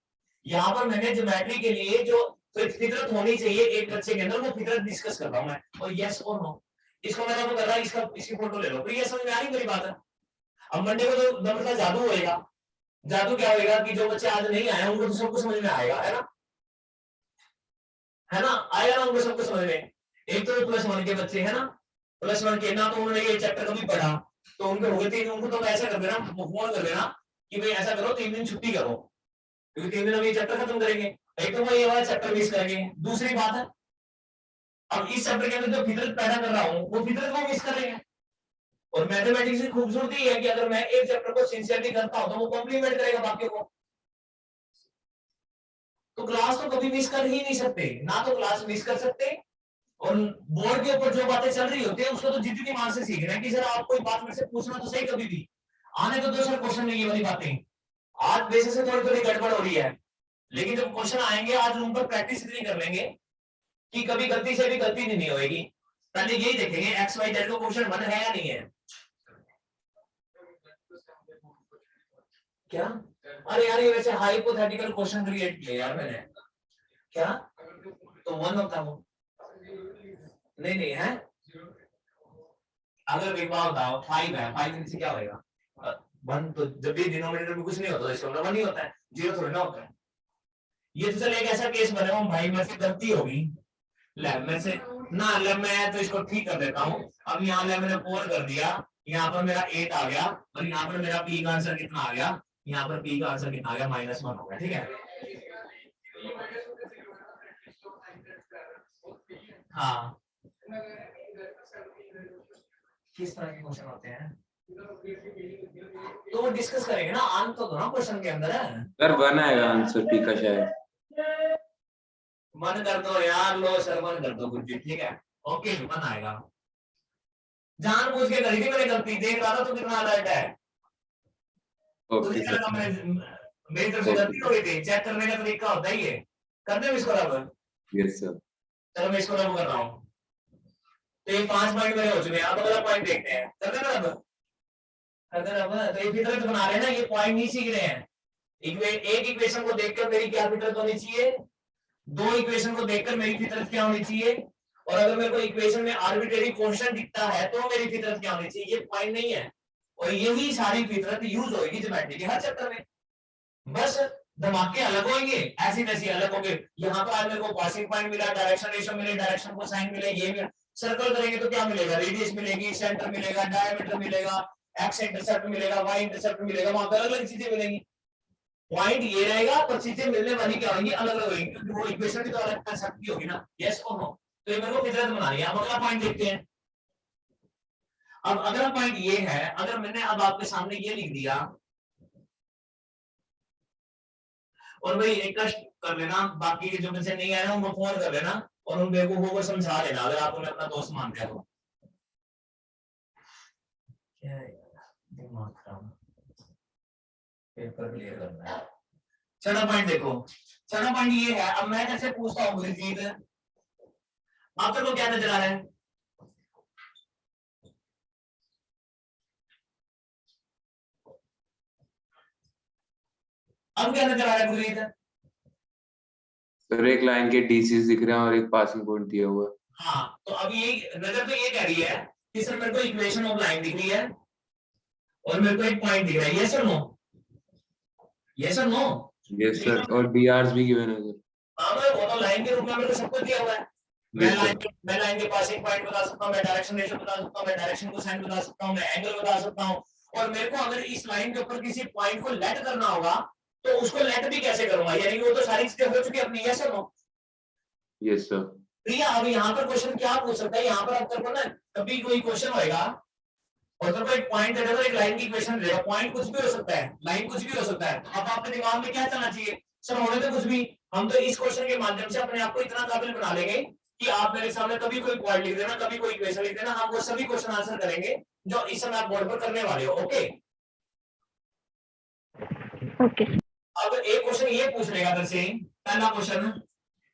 यहाँ पर मैंने ज्योमेट्री के लिए जो फितरत होनी चाहिए एक बच्चे के अंदर वो फितरत डिस्कस कर रहा हूं मैं, और यस और नो। इसको मैं तो कर रहा, इसकी फोटो ले लो, तो ये समझ में आ रही मेरी बात है। अब मंडे को तो नंबर जादू होएगा, जादू क्या होएगा कि जो बच्चे आज नहीं आए उनको तो सबको समझ में आएगा, है ना, है ना, आएगा ना उनको सबको समझ में। एक तो +1 के बच्चे है ना, +1 के ना तो उन्होंने ये चैप्टर कभी पढ़ा तो उनके हो गए 3, उनको तो ऐसा कर देना, फोन कर देना कि भाई ऐसा करो 3 दिन छुट्टी करो क्योंकि 3 दिन हम ये चैप्टर खत्म करेंगे। एक तो वो ये वाला चैप्टर मिस करेंगे। दूसरी बात है अब इस चैप्टर के अंदर जो फितरत पैदा कर रहा हूं वो फितरत को मिस कर रहे हैं। और मैथमेटिक्स की खूबसूरती है कि अगर मैं एक चैप्टर को सिंसियरली करता हूं तो वो कॉम्प्लीमेंट करेगा बाकियों को। तो क्लास तो कभी मिस कर ही नहीं सकते, ना तो क्लास मिस कर सकते, और बोर्ड के ऊपर जो बातें चल रही होती है उसको तो जितनी मान से सीखना है कि सर आप कोई बात मेरे से पूछना तो सही, कभी भी आने तो दो सर क्वेश्चन में ये वाली बातें। आज बेसिस से थोड़ी थोड़ी गड़बड़ हो रही है, लेकिन जब क्वेश्चन आएंगे आज उन पर प्रैक्टिस इतनी कर लेंगे कि कभी गलती से भी गलती नहीं होगी। पहले यही देखेंगे एक्स वाई जेड का क्वेश्चन बन है या नहीं है। क्या? अरे यार ये वैसे हाइपोथेटिकल क्वेश्चन क्रिएट किया यार मैंने, क्या तो वन होता वो नहीं नहीं है। अगर एक बार बताओ 5 है, 5 से क्या होएगा 1, तो जब भी डिनोमिनेटर में कुछ नहीं होता तो इसका मतलब 1 ही होता है, 0 थोड़ी ना होता है। ये तो चल एक ऐसा केस बना हूं भाई मेरे से गलती होगी, ले मैं से ना ले मैं तो इसको ठीक कर देता हूं। अब यहाँ ले मैंने 4 कर दिया, यहाँ पर मेरा 8 आ गया, और यहाँ पर मेरा पी का आंसर कितना आ गया, यहाँ पर पी का आंसर कितना आ गया -1 हो गया, ठीक है। हाँ किस तरह के क्वेश्चन होते हैं तो वो डिस्कस करेंगे ना, आंसर तो ना क्वेश्चन के अंदर है। सर बना है आंसर पी का शायद। मन कर दो यार, लो सर मन कर दो कुछ भी, ठीक है ओके मन आएगा। जानबूझ के करी थी मैंने गलती, देख रहा था तो कितना अलर्ट है, ओके सर। मेरी तरफ से गलती हो गई थी, चेक करने का तरीका होता ही है। करने में इसको रब, यस सर। चलो मैं इसको रब कर रहा हूँ, तो ये 5 पॉइंट मेरे हो चुके हैं। अब अगला पॉइंट देखते हैं, करते हैं रब, करते हैं रब। तो ये फितरत बना रहे हैं ना, ये पॉइंट नहीं सीख रहे हैं। एक इक्वेशन को देखकर मेरी क्या फितरत होनी चाहिए, 2 इक्वेशन को देखकर मेरी फितरत क्या होनी चाहिए, और अगर मेरे को इक्वेशन में आर्बिट्रेरी कांस्टेंट दिखता है तो मेरी फितरत क्या होनी चाहिए, ये पॉइंट नहीं है। और यही सारी फितरत यूज होगी ज्योमेट्री के हर चैप्टर में, बस धमाके अलग होंगे, ऐसी वैसी अलग होंगे। यहाँ पर आज मेरे को पासिंग पॉइंट मिला, डायरेक्शन रेशियो मिले, डायरेक्शन को साइन मिले, ये मिला। सर्कल करेंगे तो क्या मिलेगा, रेडियस मिलेगी, सेंटर मिलेगा, डायमीटर मिलेगा, एक्स इंटरसेप्ट मिलेगा, वाई इंटरसेप्ट मिलेगा, वहां पर अलग अलग चीजें मिलेंगी। पॉइंट ये रहेगा पर चीजें मिलने वाली क्या होंगी, अलग अलग होंगी, क्योंकि वो इक्वेशन भी तो अलग कंसेप्ट की होगी ना, यस और नो। तो ये मेरे को फितरत बनानी है। अब अगला पॉइंट देखते हैं। अब अगला पॉइंट ये है, अगर मैंने अब आपके सामने ये लिख दिया, और भाई एक कष्ट कर लेना, बाकी जो मुझसे नहीं आया ना उनको फोन कर लेना और उन बेवकूफों को समझा देना अगर आप उन्हें अपना दोस्त मानते हैं तो। क्या दिमाग खराब, पेपर क्लियर करना है। छठा पॉइंट देखो, छठा पॉइंट ये है, अब मैं कैसे पूछता हूँ गुरजीत, आप तक को क्या नजर आ रहा है, अब क्या नजर आ रहा है गुरजीत? सर एक लाइन के डीसीज दिख रहे हैं और एक पासिंग पॉइंट दिया हुआ है। हाँ तो अब ये नजर तो ये कह रही है कि सर मेरे को इक्वेशन ऑफ लाइन दिख रही है और मेरे को एक पॉइंट दिख रहा है, यस और नो, यस और नो। यस सर, और बीआरस भी गिवन है सर। हाँ वो तो लाइन के रूप में मेरे को सब कुछ दिया हुआ है। मैं लाइन के पासिंग पॉइंट बता सकता हूँ, मैं डायरेक्शन रेशियो बता सकता हूँ, मैं डायरेक्शन कोसाइन बता सकता हूँ, मैं एंगल बता सकता हूँ। और मेरे को अगर इस लाइन के ऊपर किसी पॉइंट को लेट करना होगा तो उसको लेट भी कैसे करूंगा, यानी कि वो तो सारी चीजें हो चुकी है अपनी, यस और नो। Yes sir. प्रिया अब यहाँ पर क्वेश्चन क्या पूछ सकता है, यहाँ पर अब तेरे को ना कभी कोई क्वेश्चन होएगा और तेरे को एक पॉइंट दे देगा, एक लाइन की इक्वेशन देगा, पॉइंट कुछ भी हो सकता है, लाइन कुछ भी हो सकता है। अब आपके दिमाग में क्या चलना चाहिए, सर होने तो कुछ भी, हम तो इस क्वेश्चन के माध्यम से अपने आप को इतना काबिल बना लेंगे कि आप मेरे सामने कभी कोई पॉइंट लिख देना, कभी कोई इक्वेशन लिख देना, हम वो सभी क्वेश्चन आंसर करेंगे जो इस समय आप बोर्ड पर करने वाले हो। ओके ओके अब एक क्वेश्चन ये पूछ लेगा अगर से, पहला क्वेश्चन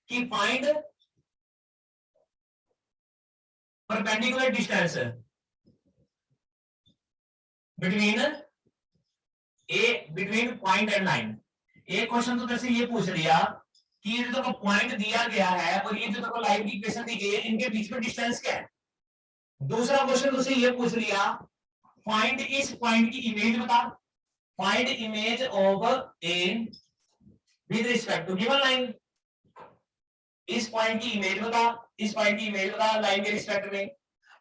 कि find perpendicular distance between point and line. एक क्वेश्चन तो जैसे ये पूछ लिया कि ये जो पॉइंट दिया गया है और ये जो लाइन की इक्वेशन दी गई है, इनके बीच में डिस्टेंस क्या है। दूसरा क्वेश्चन उसे ये पूछ लिया फाइंड इस पॉइंट की इमेज बता, find image of A with respect to given line. इस पॉइंट की इमेज बता, इस पॉइंट की इमेज बता लाइन के रिस्पेक्ट में।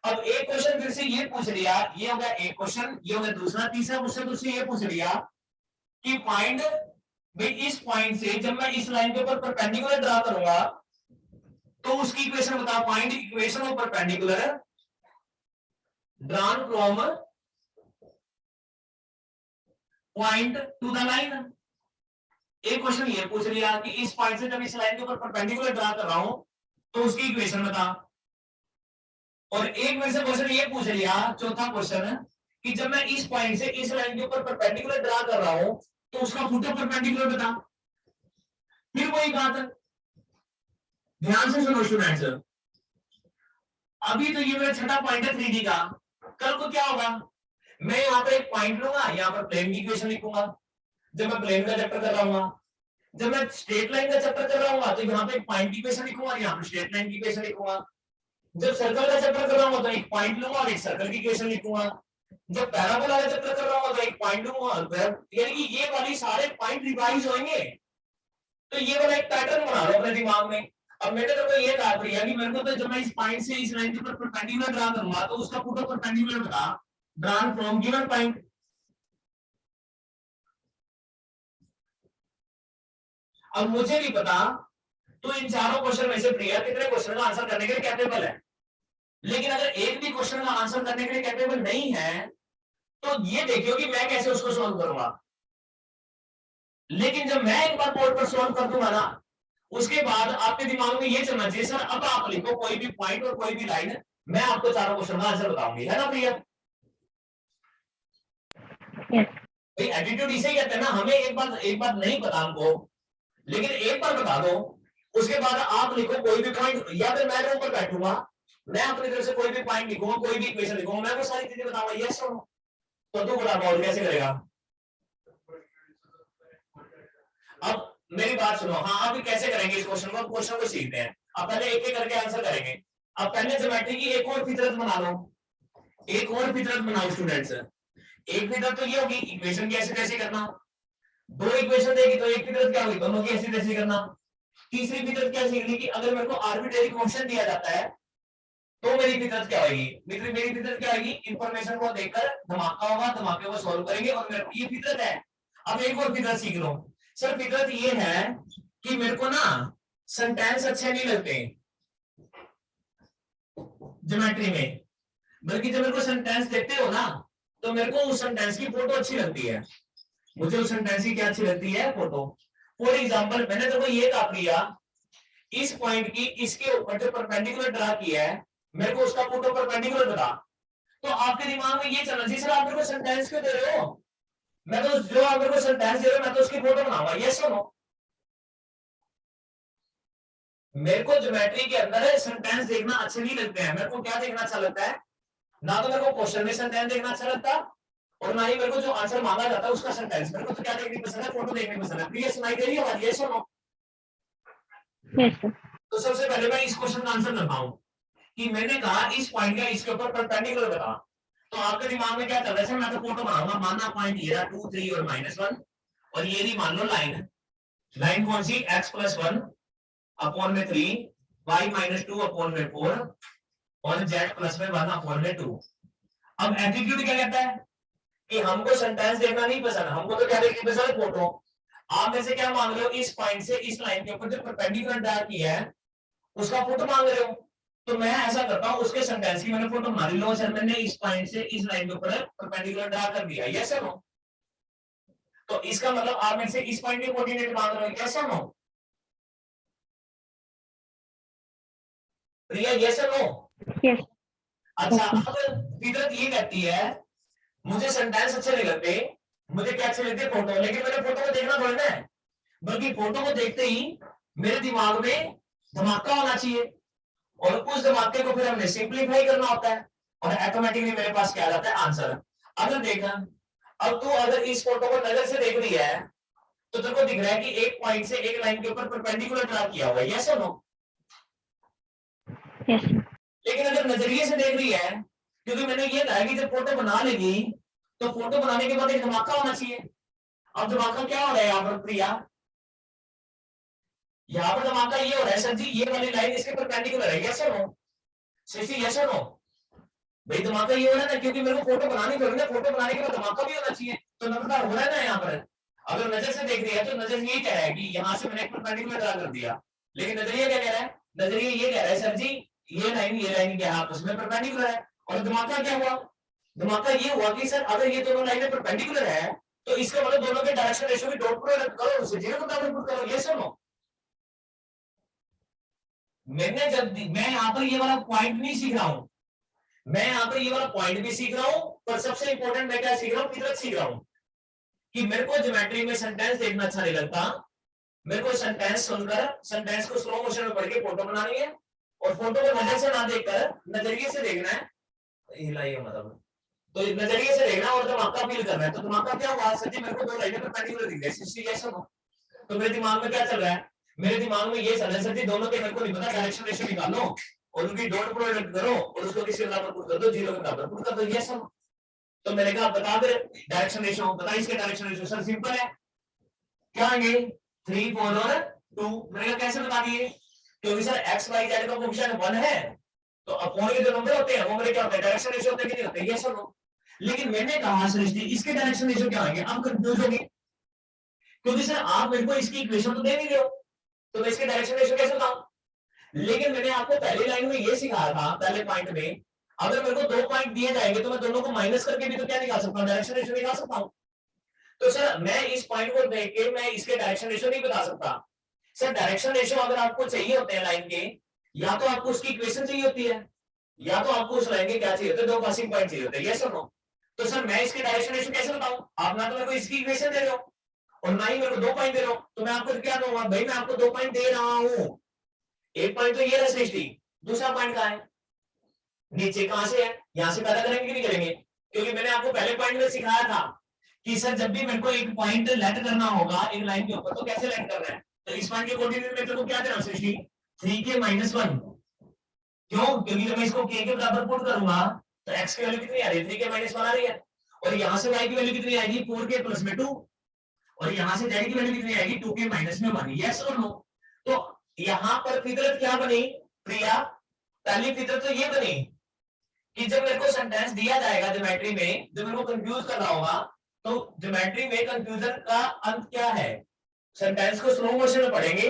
अब एक क्वेश्चन फिर से ये पूछ लिया, ये हो गया एक क्वेश्चन, ये हो गया दूसरा। तीसरा क्वेश्चन उससे ये पूछ लिया कि फाइंड भाई इस पॉइंट से जब मैं इस लाइन के ऊपर परपेंडिकुलर ड्रा करूंगा तो उसकी इक्वेशन बताओ, find equation of perpendicular drawn from point two the line. एक क्वेश्चन ये पूछ लिया कि इस पॉइंट से जब इस लाइन के ऊपर परपेंडिकुलर ड्रा कर रहा हूं तो उसकी इक्वेशन बता। और एक मेरे से क्वेश्चन ये पूछ लिया, चौथा क्वेश्चन, कि जब मैं इस पॉइंट से इस लाइन के ऊपर परपेंडिकुलर ड्रा कर रहा हूं तो उसका फुट परपेंडिकुलर बता। फिर वही बात, ध्यान से सुनो स्टूडेंट्स, अभी तो ये मेरा छठा पॉइंट है 3D का। कल को क्या होगा, मैं यहाँ पर एक पॉइंट लूंगा, यहाँ पर प्लेन की इक्वेशन लिखूंगा जब मैं प्लेन का चैप्टर कर रहा हूँ। जब मैं स्ट्रेट लाइन का चैप्टर कर रहा हूँ तो यहाँ पे एक पॉइंट की इक्वेशन लिखूंगा, यहाँ पे स्ट्रेट लाइन की इक्वेशन लिखूंगा। जब सर्कल का चैप्टर कर रहा हूँ तो एक पॉइंट लूंगा और एक सर्कल की इक्वेशन लिखूंगा। जब पैराबोला का चैप्टर कर रहा हूँ तो एक पॉइंट लूंगा, यानी कि ये वाली सारे पॉइंट रिवाइज होंगे। तो ये वाला एक पैटर्न बना लो अपने दिमाग में। अब मैंने तो ये कहा था कि मेरे को तो जब मैं इस पॉइंट से इस लाइन के ऊपर परपेंडिकुलर ड्रा करूंगा तो उसका फुट परपेंडिकुलर बता, ड्रॉन फ्रॉम गिवन पॉइंट। अब मुझे नहीं पता तो इन चारों क्वेश्चन में से प्रिया कितने क्वेश्चन का आंसर करने के लिए कैपेबल है। लेकिन अगर एक भी क्वेश्चन का आंसर करने के लिए कैपेबल नहीं है तो ये देखियो कि मैं कैसे उसको सॉल्व करूंगा। लेकिन जब मैं एक बार बोर्ड पर सॉल्व कर दूंगा ना, उसके बाद आपके दिमाग में ये चलना चाहिए, सर अब आप लिखो कोई भी पॉइंट और कोई भी लाइन, मैं आपको चारों क्वेश्चन का आंसर बताऊंगी, है ना प्रिया? भाई एटीट्यूड इसे कहते हैं ना, हमें एक बार नहीं पता हमको, लेकिन एक बार बता दो, उसके बाद आप लिखो कोई भी पॉइंट, या फिर मैं रूम पर बैठूंगा, मैं अपनी तरफ से कोई भी पॉइंट लिखूंगा, कोई भी इक्वेशन लिखूंगा, मैं वो सारी चीजें बताऊंगा, यस और नो। तो तू बता पाओ कैसे करेगा। अब मेरी बात सुनो, हाँ अब कैसे करेंगे इस क्वेश्चन को सीखते हैं। अब पहले एक एक करके आंसर करेंगे। अब पहले ज्योमेट्री की एक और फितरत बना लो, एक और फितरत बनाओ स्टूडेंट्स। एक फितरत तो ये होगी इक्वेशन की ऐसे कैसे करना, दो इक्वेशन देगी तो एक फितरत क्या होगी, दोनों की ऐसे कैसे करना। तीसरी फितरत क्या सीखनी कि अगर मेरे को आर्बिट्रेरी क्वेश्चन दिया जाता है तो मेरी फितरत क्या होगी, मेरी फितरत क्या होगी, इंफॉर्मेशन को देखकर धमाका होगा, धमाके को सॉल्व करेंगे, और मेरे को ये फितरत है। अब एक और फितरत सीख लो सर, फितरत ये है कि मेरे को ना सेंटेंस अच्छे नहीं लगते ज्योमेट्री में, बल्कि जब मेरे को सेंटेंस देखते हो ना तो मेरे को उस सेंटेंस की फोटो अच्छी लगती है। मुझे उस सेंटेंस की क्या अच्छी लगती है, फोटो। फॉर एग्जांपल मैंने तो ये कहा प्रिया, इस पॉइंट की इसके ऊपर जो परपेंडिकुलर ड्रा किया है मेरे को उसका फोटो परपेंडिकुलर बता। तो आपके दिमाग में ये चलना चाहिए, सर आप मेरे को सेंटेंस क्यों दे रहे हो, मैं तो जो आप मेरे को सेंटेंस दे रहे हो मैं तो उसकी फोटो बनाऊंगा, यस और नो। मेरे को ज्योमेट्री के अंदर सेंटेंस देखना अच्छे नहीं लगते हैं। मेरे को क्या देखना अच्छा लगता है, ना तो मेरे को क्वेश्चन में सेंटेंस देखना अच्छा लगता और ना ही मेरे को जो आंसर मांगा जाता है उसका सेंटेंस। मेरे को तो क्या देखनी पसंद है, फोटो देखनी पसंद है। प्लीज सुनाई दे रही है आवाज, यस और नो? Yes sir. तो सबसे पहले मैं इस क्वेश्चन का आंसर करता हूं कि मैंने कहा इस पॉइंट का इसके ऊपर परपेंडिकुलर बता। तो आपके दिमाग में क्या चल रहा है, मैं तो फोटो बनाऊंगा, मानना पॉइंट ये रहा 2 3 और -1, और ये भी मान लो लाइन, लाइन कौन सी, x+1 अपॉन में 3, y-2 अपॉन में 4 और z+1 अपॉन में 2। अब एटीट्यूड क्या कहता है कि हमको सेंटेंस देखना नहीं पसंद, हमको तो क्या देखनी पसंद है, फोटो। आप में से क्या मांग रहे हो, इस पॉइंट से इस लाइन के ऊपर जो परपेंडिकुलर ड्रा किया है उसका फोटो मांग रहे हो। तो मैं ऐसा करता हूं, उसके सेंटेंस की मैंने फोटो बना ली। सर मैंने इस पॉइंट से इस लाइन के ऊपर परपेंडिकुलर ड्रा कर दिया, यस और नो? तो इसका मतलब आप में से इस पॉइंट के कोऑर्डिनेट मांग रहे हो, यस और नो? प्रिया यस और नो? यस। अच्छा, अब फितरत ये कहती है मुझे सेंटेंस अच्छे नहीं लगते, मुझे क्या अच्छे लगते, फोटो। लेकिन मैंने फोटो को देखना थोड़ी ना है, बल्कि फोटो को देखते ही मेरे दिमाग में धमाका होना चाहिए, और उस धमाके को फिर हमने सिंपलीफाई करना होता है, और ऑटोमेटिकली मेरे पास क्या आ जाता है, आंसर। अगर देखना, अब तू अगर इस फोटो को नजर से देख रही है तो तेरे को दिख रहा है कि एक पॉइंट से एक लाइन के ऊपर परपेंडिकुलर ड्रा किया हुआ है, यस और नो? यस। लेकिन अगर नजरिए से देख रही है, क्योंकि मैंने ये कहा कि जब फोटो बना लेगी तो फोटो बनाने के बाद एक धमाका होना चाहिए। अब धमाका क्या हो रहा है यहाँ पर प्रिया, यहाँ पर धमाका ये हो रहा है, सर जी ये वाली लाइन इसके परपेंडिकुलर है, यस और नो? शशि यस और नो? भाई धमाका ये हो रहा है ना, क्योंकि मेरे को फोटो बनानी पड़ेगी ना, फोटो बनाने के बाद धमाका भी होना चाहिए, तो नजर हो रहा है ना यहाँ पर। अगर नजर से देख रही है तो नजर ये कह रहा है कि यहाँ से मैंने एक परपेंडिकुलर ड्रा कर दिया, लेकिन नजरिया क्या कह रहा है, नजरिया ये कह रहा है सर जी ये लाइन क्या है आपस में परपेंडिकुलर है, और धमाका क्या हुआ, धमाका ये हुआ कि सर अगर ये दोनों लाइनें परपेंडिकुलर है तो इसका मतलब दोनों के डायरेक्शन रेशियो की डॉट प्रोडक्ट करो, उसे जीरो के बराबर पुट करो। ये सुनो, मैं यहाँ पर ये वाला पॉइंट नहीं सीख रहा हूं, मैं यहाँ पर ये वाला पॉइंट भी सीख रहा हूं, पर सबसे इंपॉर्टेंट मैं क्या सीख रहा हूँ, फितरत सीख रहा हूं कि मेरे को ज्योमेट्री में सेंटेंस देखना अच्छा नहीं लगता, मेरे को सेंटेंस सुनकर सेंटेंस को स्लो मोशन में पढ़ के फोटो बनानी है, और फोटो को नजर से ना देखकर नजरिए से देखना है, हिलाइए मतलब, तो नजरिए से देखना और दिमाग का फील करना है। तो दिमाग का क्या हुआ सर जी मेरे को दो लाइनें परपेंडिकुलर दिख रही है, तो मेरे दिमाग में क्या चल रहा है, मेरे दिमाग में ये चल रहा है सर जी दोनों के मेरे को नहीं पता, डायरेक्शन रेशियो निकालो और उनकी डॉट प्रोडक्ट करो और उसको किसी के बराबर पुट कर दो, जीरो के बराबर पुट कर दो। ये सब तो मैंने कहा बता दे डायरेक्शन रेशियो, बता इसके डायरेक्शन रेशियो। सर सिंपल है, क्या आएंगे 3 4 और 2। मैंने कहा कैसे बता दिए, क्योंकि सर x y z का कोएफिशिएंट 1 है, तो अपॉन के जो नंबर होते हैं वो मेरे क्या होते हैं, डायरेक्शन रेशियो होते हैं कि नहीं होते, ये सब। लेकिन मैंने कहा सृष्टि इसके डायरेक्शन रेशियो क्या आएंगे, आप कंफ्यूज होंगे, क्योंकि सर आप मेरे को इसकी इक्वेशन तो दे नहीं रहे हो, तो मैं इसके डायरेक्शन रेशियो कैसे बताऊं। लेकिन मैंने आपको पहली लाइन में ये सिखाया था, पहले पॉइंट में अगर मेरे को 2 पॉइंट दिए जाएंगे तो मैं दोनों को माइनस करके भी तो क्या निकाल सकता हूं, डायरेक्शन रेशियो निकाल सकता हूं। तो सर मैं इस पॉइंट को देख के मैं इसके डायरेक्शन रेशियो नहीं बता सकता। सर डायरेक्शन रेशियो अगर आपको चाहिए होते हैं लाइन के, या तो आपको उसकी इक्वेशन चाहिए होती है, या तो आपको उस लाइन के क्या चाहिए होते हैं, 2 पासिंग पॉइंट चाहिए होते हैं, यस और नो। तो सर मैं इसके डायरेक्शन रेशियो कैसे बताऊं, आप ना तो मेरे को इसकी इक्वेशन दे रहे हो और ना ही मेरे को 2 पॉइंट दे रहे हो, तो मैं आपको क्या दूंगा, भाई मैं आपको 2 पॉइंट दे रहा हूं, एक पॉइंट तो ये है सृष्टि, दूसरा पॉइंट कहां है, नीचे कहां से है, यहां से पैदा करेंगे कि नहीं करेंगे, क्योंकि मैंने आपको पहले पॉइंट में सिखाया था कि सर जब भी मेरे को एक पॉइंट लेट करना होगा एक लाइन के ऊपर तो कैसे लेट करना है, तो इस पॉइंट के कोऑर्डिनेट में को क्या देना सृष्टि 3k - 1, क्यों, क्योंकि जब मैं इसको k के बराबर पुट करूंगा तो x की वैल्यू कितनी आ रही है, 3k - 1 आ रही है, और यहां से y की वैल्यू कितनी आएगी, 4k + 2, और यहां से z की वैल्यू कितनी आएगी, 2k - 1, यस और नो। तो यहां पर फितरत क्या बनी प्रिया, पहली फितरत तो ये बनी कि जब मेरे को सेंटेंस दिया जाएगा ज्योमेट्री में, जब मेरे को कंफ्यूज करना होगा, तो ज्योमेट्री में कंफ्यूजन का अंत क्या है, सेंटेंस को स्लो मोशन में पढ़ेंगे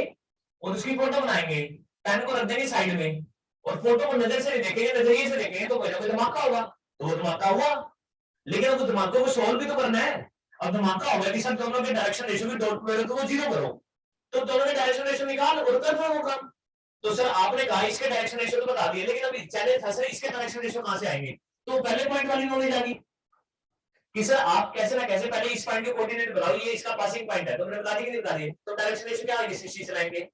और उसकी फोटो बनाएंगे, पेन को रख देंगे साइड में और फोटो को नजर से नहीं देखेंगे, नजरिए से देखेंगे, तो कोई ना कोई धमाका होगा, तो वो धमाका हुआ। लेकिन अब धमाकों को सोल्व भी तो करना है, अब धमाका होगा कि सब दोनों के डायरेक्शन रेशियो की डॉट प्रोडक्ट को 0 करो, तो दोनों के डायरेक्शन रेशियो निकाल और कर दो वो काम। तो सर आपने कहा इसके डायरेक्शन रेशियो तो बता दिए, लेकिन अभी चैलेंज था सर इसके डायरेक्शन रेशियो कहां से आएंगे, तो पहले पॉइंट वाली नॉलेज आ गई कि सर आप कैसे ना कैसे पहले इस पॉइंट के कोऑर्डिनेट बताओ, ये इसका पासिंग पॉइंट है, तो मैंने बता दी कि नहीं बता दी, तो डायरेक्शन रेशियो क्या आएगी इस चीज से लाएंगे,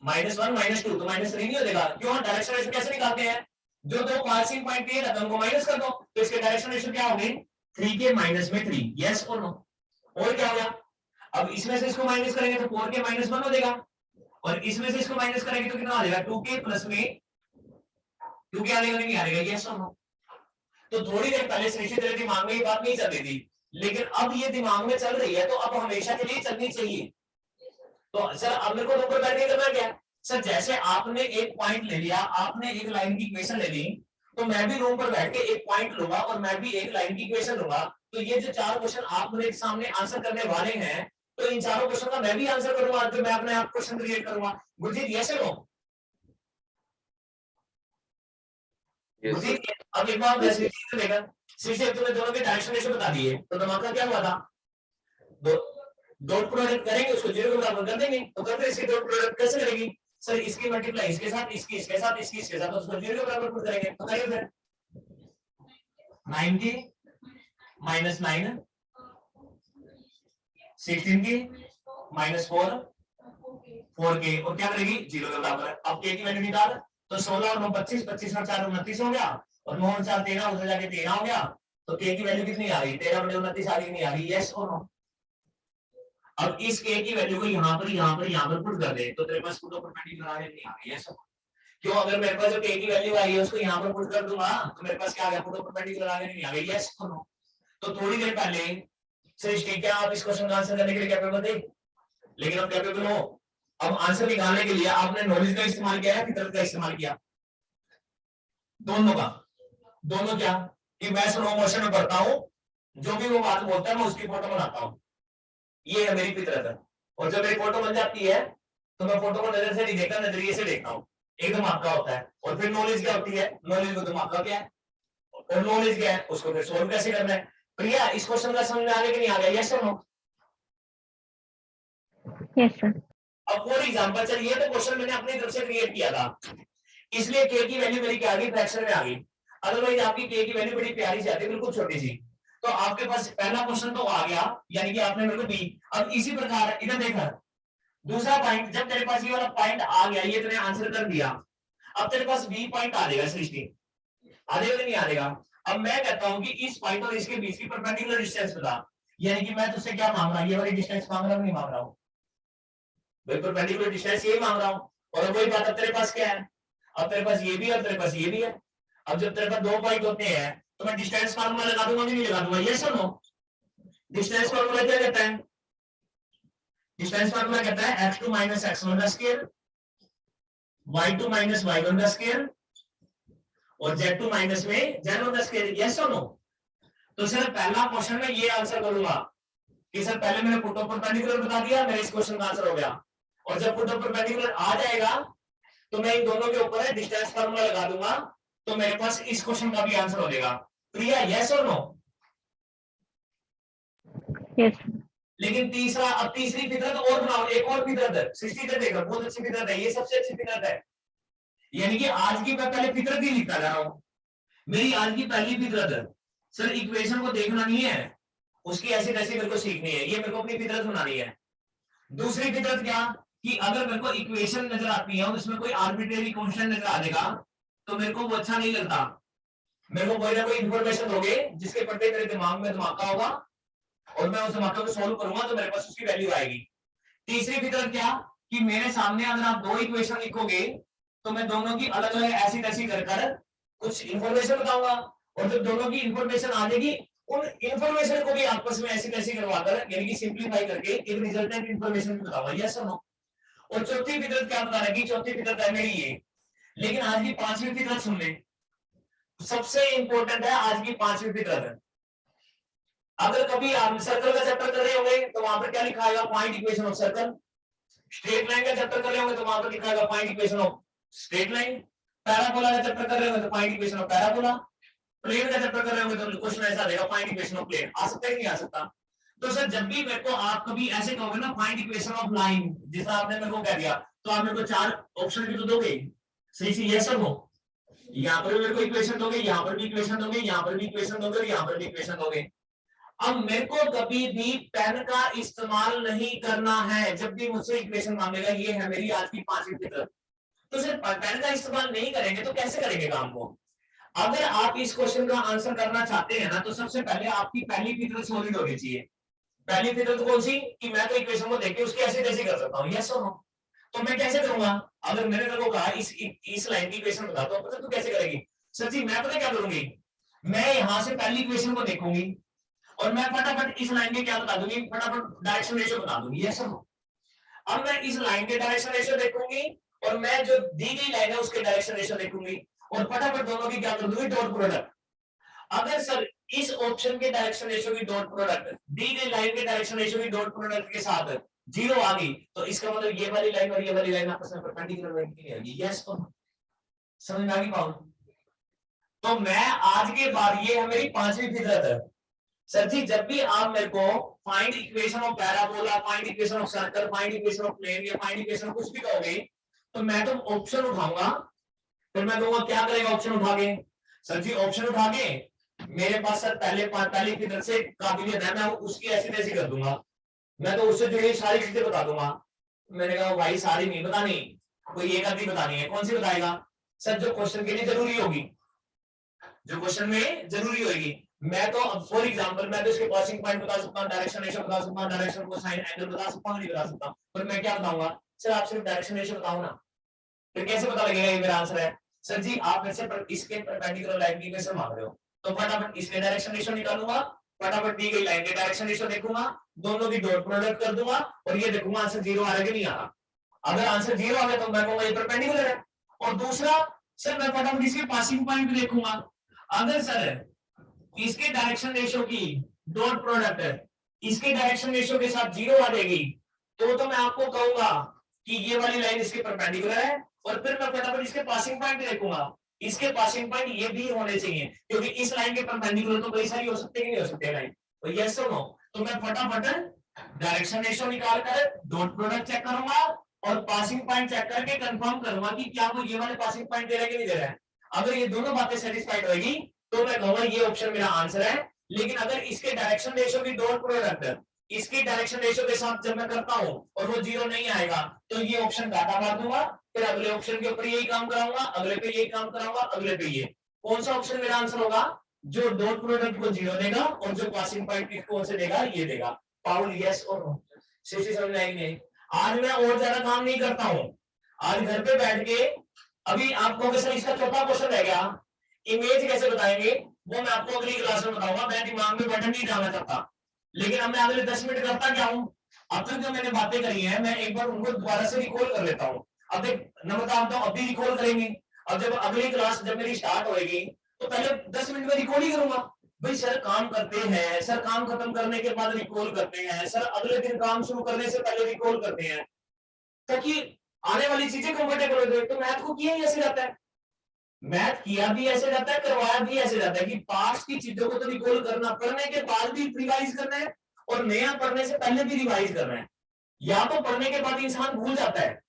-1 -2, तो -3 नहीं हो जाएगा, क्यों, डायरेक्शन रेशियो कैसे निकालते हैं, जो 2 पासिंग पॉइंट दिए रहते हैं उनको माइनस कर दो, तो इसके डायरेक्शन रेशियो क्या होंगे 3k - 3, यस और नो। और क्या हो गया, अब इसमें से इसको माइनस करेंगे तो 4k - 1 हो जाएगा, और इसमें से इसको माइनस करेंगे तो कितना आ जाएगा, 2k प्लस में 2k आ जाएगा नहीं आ जाएगा, यस और नो। तो थोड़ी देर पहले सृष्टि तेरे दिमाग में ये बात नहीं चल रही थी, लेकिन अब ये दिमाग में चल रही है, तो अब हमेशा के लिए चलनी चाहिए। तो सर अब मेरे को ऊपर बैठ के करना क्या है, सर जैसे आपने एक पॉइंट ले लिया, आपने एक लाइन की इक्वेशन ले ली, तो मैं भी रूम पर बैठ के एक पॉइंट लूंगा और मैं भी एक लाइन की इक्वेशन लूंगा, तो ये जो 4 क्वेश्चन आप मेरे सामने आंसर करने वाले हैं, तो इन चारों क्वेश्चन का मैं भी आंसर करूंगा, जो मैं अपने आप क्वेश्चन क्रिएट करूंगा। गुरजीत यस नो, गुरजीत अब एक बार वैसे चीज देखा, शीशे तुमने दोनों के डायरेक्शन रेशियो बता दिए, तो दिमाग का क्या हुआ था, डॉट प्रोडक्ट करेंगे उसको 0 के बराबर कर देंगे, तो करते इसकी डॉट प्रोडक्ट कैसे करेगी, सर इसकी मल्टीप्लाई इसके साथ, इसकी इसके साथ, इसकी इसके साथ, उसको 0 के बराबर पुट करेंगे, तो करिए फिर 9k - 9 16k -4 4k, और क्या करेगी 0 के बराबर। अब k की वैल्यू निकाल, तो 16 और 9 25, 25 और 4 29 हो गया, और 9 और 4 13, उधर जाके 13 हो गया, तो k की वैल्यू कितनी आ गई 13/29 आ गई, नहीं आ गई, यस और नो। अब इस k की वैल्यू को यहाँ पर पुट कर दे, तो तेरे पास पुट परपेंडिकुलर आ नहीं आ गई, यस। क्यों, अगर मेरे पास जो k की वैल्यू आई है उसको यहाँ पर पुट कर दूंगा, तो मेरे पास क्या आ गया, पुट परपेंडिकुलर आ नहीं आ गई, यस और नो। तो थोड़ी देर पहले सृष्टि क्या आप इस क्वेश्चन का आंसर करने के लिए कैपेबल थे, लेकिन अब कैपेबल हो, अब आंसर निकालने के लिए आपने नॉलेज का इस्तेमाल किया है, फितरत का इस्तेमाल किया, दोनों का, दोनों क्या कि मैं स्लो मोशन में पढ़ता हूं, जो भी वो बात बोलता है मैं उसकी फोटो बनाता हूं, ये है मेरी फितरत है। और जब मेरी फोटो बन जाती है तो मैं फोटो को नजर से नहीं देखता, नजरिए से देखता हूँ, एक दिमाग का होता है। और फिर नॉलेज क्या होती है, नॉलेज को दिमाग का क्या है, और नॉलेज क्या है उसको फिर सोल्व कैसे करना है। प्रिया इस क्वेश्चन का समझ में आने के नहीं आ गया, यस और नो? Yes, sir. अब फॉर एग्जांपल चल ये तो क्वेश्चन मैंने अपनी तरफ से क्रिएट किया था, इसलिए के की वैल्यू मेरी क्या आ गई, फ्रैक्शन में आ गई। अदरवाइज आपकी के की वैल्यू बड़ी प्यारी सी आती है, बिल्कुल छोटी सी। तो आपके पास पहला क्वेश्चन तो आ गया, यानी कि आपने मेरे को बी। अब इसी प्रकार इधर देखा, दूसरा पॉइंट, जब तेरे पास ये वाला पॉइंट आ गया, ये तूने आंसर कर दिया, अब तेरे पास बी पॉइंट आ जाएगा सृष्टि, आ जाएगा नहीं आ जाएगा। अब मैं कहता हूं कि इस पॉइंट और इसके बीच की परपेंडिकुलर डिस्टेंस बता, यानी कि मैं तुझसे क्या मांग रहा हूं, ये वाली डिस्टेंस मांग रहा हूं नहीं मांग रहा हूं भाई, परपेंडिकुलर डिस्टेंस यही मांग रहा हूं। और वही बात अब तेरे पास क्या है, अब तेरे पास ये भी है और तेरे पास ये भी है। अब जब तेरे पास दो पॉइंट होते हैं तो मैं डिस्टेंस फार्मूला लगा दूंगा कि नहीं लगा दूंगा, यस और नो? डिस्टेंस फार्मूला क्या कहता है, डिस्टेंस फार्मूला कहता है x2 माइनस x1 का स्क्वायर, y2 माइनस y1 का स्क्वायर और z2 माइनस में z1 का स्क्वायर, यस और नो? तो सर पहला क्वेश्चन में ये आंसर करूंगा कि सर पहले मैंने पुट ऑफ परपेंडिकुलर बता दिया, मेरे इस क्वेश्चन का आंसर हो गया। और जब पुट ऑफ परपेंडिकुलर आ जाएगा तो मैं इन दोनों के ऊपर डिस्टेंस फार्मूला लगा दूंगा, तो मेरे पास इस क्वेश्चन का भी आंसर हो जाएगा। प्रिया यस और नो? Yes. लेकिन तीसरा, अब तीसरी फितरत और बनाओ, एक और फितरत सृष्टि का देखो, बहुत अच्छी फितरत है, ये सबसे अच्छी फितरत है। यानी कि आज की मैं पहले फितरत ही लिखता जा रहा हूं, मेरी आज की पहली फितरत है सर, इक्वेशन को देखना नहीं है, उसकी ऐसी तैसी मेरे को सीखनी है, ये मेरे को अपनी फितरत बनानी है। दूसरी फितरत क्या, कि अगर मेरे को इक्वेशन नजर आती है और उसमें कोई आर्बिट्रेरी कांस्टेंट नजर आ जाएगा तो मेरे को वो अच्छा नहीं लगता, मेरे को कोई ना कोई इंफॉर्मेशन दोगे जिसके पट्टे मेरे दिमाग में धमाका होगा और मैं उस धमाके को सोल्व करूंगा तो मेरे पास उसकी वैल्यू आएगी। तीसरी फितरत क्या, कि मेरे सामने अगर आप दो इक्वेशन लिखोगे तो मैं दोनों की अलग अलग ऐसी तैसी कर कुछ इंफॉर्मेशन बताऊंगा, और जब दोनों की इंफॉर्मेशन आ जाएगी उन इंफॉर्मेशन को भी आपस में ऐसी तैसी करवाकर, यानी कि सिंप्लीफाई करके एक रिजल्टेंट इंफॉर्मेशन भी बताऊंगा, यस और नो? और चौथी फितरत क्या बता रही, चौथी फितरत है मेरी ये। लेकिन आज की पांचवी फितरत सुन ले, सबसे इंपॉर्टेंट है आज की पांचवी फितरत है। अगर कभी आप सर्कल का चैप्टर कर रहे होंगे तो वहां पर क्या लिखा है, point equation of circle. Straight line का चैप्टर कर रहे होंगे तो वहां पर लिखा है point equation of straight line. Parabola का चैप्टर कर रहे होंगे तो point equation of parabola. Plane का चैप्टर कर रहे होंगे तो क्वेश्चन ऐसा देगा, पॉइंट इक्वेशन ऑफ प्लेन। आ सकता है नहीं आ सकता? तो सर जब भी मेरे को आप कभी ऐसे कहोगे ना पॉइंट इक्वेशन ऑफ लाइन, जैसा आपने मेरे को कह दिया, तो आप मेरे को चार ऑप्शन भी तो दोगे, सही से यस और नो? यहाँ पर भी मेरे को इक्वेशन दोगे, यहाँ पर भी इक्वेशन दोगे, यहाँ पर भी इक्वेशन दोगे और यहाँ पर भी इक्वेशन दोगे। अब मेरे को कभी भी पेन का इस्तेमाल नहीं करना है जब भी मुझसे इक्वेशन मांगेगा, ये है मेरी आज की पांचवी फितरत। तो सिर्फ पेन का इस्तेमाल नहीं करेंगे तो कैसे करेंगे काम को? अगर आप इस क्वेश्चन का आंसर करना चाहते हैं ना तो सबसे पहले आपकी पहली फितरत सॉलिड होनी चाहिए। पहली फितरत कौन सी, कि मैं तो इक्वेशन को देख के उसकी ऐसे कैसे कर सकता हूँ, यस और नो? तो मैं कैसे करूंगा, अगर मैंने तेरे को कहा इस लाइन की इक्वेशन बता दो, पता तू कैसे करेगी? सच्ची मैं पता क्या करूंगी, मैं यहां से पहली इक्वेशन को देखूंगी और मैं फटाफट इस लाइन के क्या बता दूंगी, फटाफट डायरेक्शन रेशियो बता दूंगी, यस और नो? अब मैं इस लाइन के डायरेक्शन रेशियो देखूंगी और मैं जो दी गई लाइन है उसके डायरेक्शन रेशियो देखूंगी और फटाफट दोनों की क्या कर दूंगी, डॉट प्रोडक्ट। अगर सर इस ऑप्शन के डायरेक्शन रेशियो की डॉट प्रोडक्ट दी गई लाइन के डायरेक्शन रेशियो की डॉट प्रोडक्ट के साथ जीरो आ गई तो इसका मतलब ये वाली लाइन और ये वाली लाइन आपस में परपेंडिकुलर नहीं आएगी, यस और नो? समझ में आ गई बात? तो मैं आज के बाद, ये है मेरी पांचवी फितरत है सर जी, जब भी आप मेरे को find equation of parabola, find equation of circle, find equation of plane या फाइंड इक्वेशन कुछ भी कहोगे तो मैं तो ऑप्शन उठाऊंगा, फिर मैं कहूंगा क्या करेगा ऑप्शन उठा के? सर जी ऑप्शन उठा के मेरे पास सर पहली फितरत से काबिलियत है, मैं उसकी ऐसी तैसी कर दूंगा, मैं तो उससे जुड़ी सारी चीजें बता दूंगा। मैंने कहा भाई सारी नहीं बतानी, कोई एक आधी बतानी है, कौन सी बताएगा? सर जो क्वेश्चन के लिए जरूरी होगी, जो क्वेश्चन में जरूरी होगी। मैं तो अब फॉर एग्जांपल मैं तो इसके पासिंग पॉइंट बता सकता हूं, डायरेक्शन रेशियो बता सकता हूं, डायरेक्शन कोसाइन एंगल बता सकता हूं, नहीं बता सकता, पर मैं क्या बताऊंगा, सर आप सिर्फ डायरेक्शन रेशियो बताओ ना, फिर कैसे पता लगेगा ये मेरा आंसर है? सर जी आप मेरे से इसके परपेंडिकुलर लाइन की इक्वेशन मांग रहे हो तो फटाफट इसके डायरेक्शन रेशियो निकालूंगा, फटाफट दी गई लाइन के डायरेक्शन रेशियो देखूंगा, दोनों की डॉट प्रोडक्ट कर दूंगा और ये देखूंगा आंसर जीरो आ रहा है कि नहीं आ रहा। अगर आंसर जीरो आ गया तो मैं कहूंगा ये परपेंडिकुलर है। और दूसरा सर मैं फटाफट इसके पासिंग पॉइंट देखूंगा, अगर सर इसके डायरेक्शन रेशियो की डॉट प्रोडक्ट इसके डायरेक्शन रेशियो के साथ जीरो आ जाएगी तो मैं आपको कहूंगा कि ये वाली लाइन इसके परपेंडिकुलर है, और फिर मैं फटाफट इसके पासिंग पॉइंट देखूंगा, इसके पासिंग पॉइंट ये भी होने चाहिए, क्योंकि इस लाइन के परपेंडिकुलर तो कई सारी हो सकती है कि नहीं हो सकती लाइन, तो यस और नो। तो मैं फटाफट डायरेक्शन रेशियो निकाल कर डॉट प्रोडक्ट चेक करूंगा और पासिंग पॉइंट चेक करके कंफर्म करूंगा कि क्या वो ये वाले पासिंग पॉइंट दे रहा है कि नहीं दे रहा है। अगर ये दोनों बातें सेटिस्फाइड होगी तो मैं कहूंगा ये ऑप्शन मेरा आंसर है। लेकिन अगर इसके डायरेक्शन रेशियो की डॉट प्रोडक्ट इसकी डायरेक्शन रेशियो के साथ जब मैं करता हूं और वो जीरो नहीं आएगा तो ये ऑप्शन घाटा मार दूंगा, फिर अगले ऑप्शन के ऊपर यही काम कराऊंगा, अगले पे यही काम कराऊंगा, अगले पे ये। कौन सा ऑप्शन मेरा आंसर होगा? जो डॉट प्रोडक्ट को जीरो देगा और जो पासिंग पॉइंट कौन से देगा, ये देगा। पाउल यस और नो? समझ आएंगे? आज मैं और ज्यादा काम नहीं करता हूं, आज घर पे बैठ के अभी आपको सर इसका चौथा क्वेश्चन रह गया, इमेज कैसे बताएंगे वो मैं आपको अगली क्लास में बताऊंगा, मैं दिमाग में बटन नहीं डालना चाहता। लेकिन अब मैं अगले 10 मिनट करता क्या हूं, अब तक जो मैंने बातें करी हैं मैं एक बार उनको दोबारा से रिकॉल कर लेता हूं। अब देख नंबर आप तो अभी रिकॉल करेंगे, अब जब अगली क्लास जब मेरी स्टार्ट होएगी तो पहले 10 मिनट में रिकॉल ही करूंगा। भाई सर काम करते हैं, सर काम खत्म करने के बाद रिकॉल करते हैं, सर अगले दिन काम शुरू करने से पहले रिकॉल करते हैं, ताकि आने वाली चीजें कंफर्टेबल हो जाए। तो मैथ को किया ही ऐसे जाता है, मैथ किया भी ऐसे जाता है, करवाया भी ऐसे जाता है कि पास्ट की चीजों को तो रिकॉल करना, पढ़ने के बाद भी रिवाइज करना है और नया पढ़ने से पहले भी रिवाइज करना है। या तो पढ़ने के बाद इंसान भूल जाता है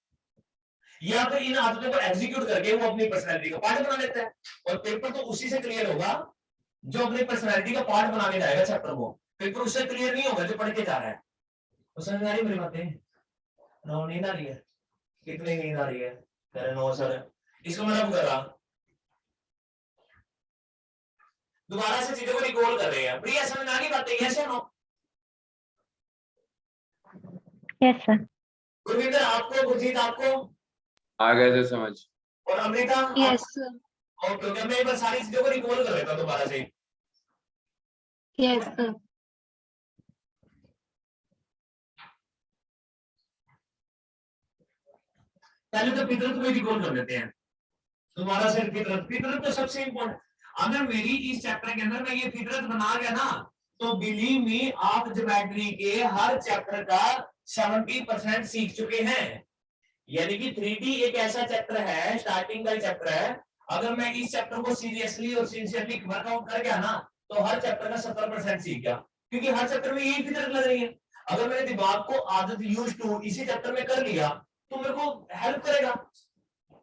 या फिर इन आदतों को एग्जीक्यूट करके वो अपनी पर्सनैलिटी का पार्ट बना लेता है, और पेपर तो उसी से क्लियर होगा जो अपनी पर्सनैलिटी का पार्ट बना के जाएगा चैप्टर को। पेपर उससे क्लियर नहीं होगा जो पढ़ के जा रहा है। तो समझ आ रही मेरी बातें? नो नींद आ रही है? कितनी नींद आ रही है? कह रहे नो सर, इसको मैं रब कर रहा, दोबारा से चीजों को रिकॉल कर रहे हैं। प्रिया समझ आ गई बातें? यस या नो? Yes sir. गुरविंदर आपको, गुरजीत आपको, आ गया था समझ। और Amrita? Yes sir. Okay okay, मैं एक बार सारी चीजों को रिकॉल कर लेता हूं दोबारा से। Yes sir. पहले तो फितरत को रिकॉल कर लेते हैं दोबारा से। फितरत, फितरत तो सबसे इंपॉर्टेंट। अगर मेरी इस चैप्टर के अंदर मैं ये फितरत बना गया ना तो बिलीव मी आप ज्योमेट्री के हर चैप्टर का 70% सीख चुके हैं। यानी कि 3D एक ऐसा चैप्टर है, स्टार्टिंग का चैप्टर है, अगर मैं इस चैप्टर को सीरियसली और सिंसियरली वर्कआउट कर गया ना तो हर चैप्टर का 70% सीख गया, क्योंकि हर चैप्टर में यही फितरत लग रही है। अगर मेरे दिमाग को आदत यूज टू इसी चैप्टर में कर लिया तो मेरे को हेल्प करेगा,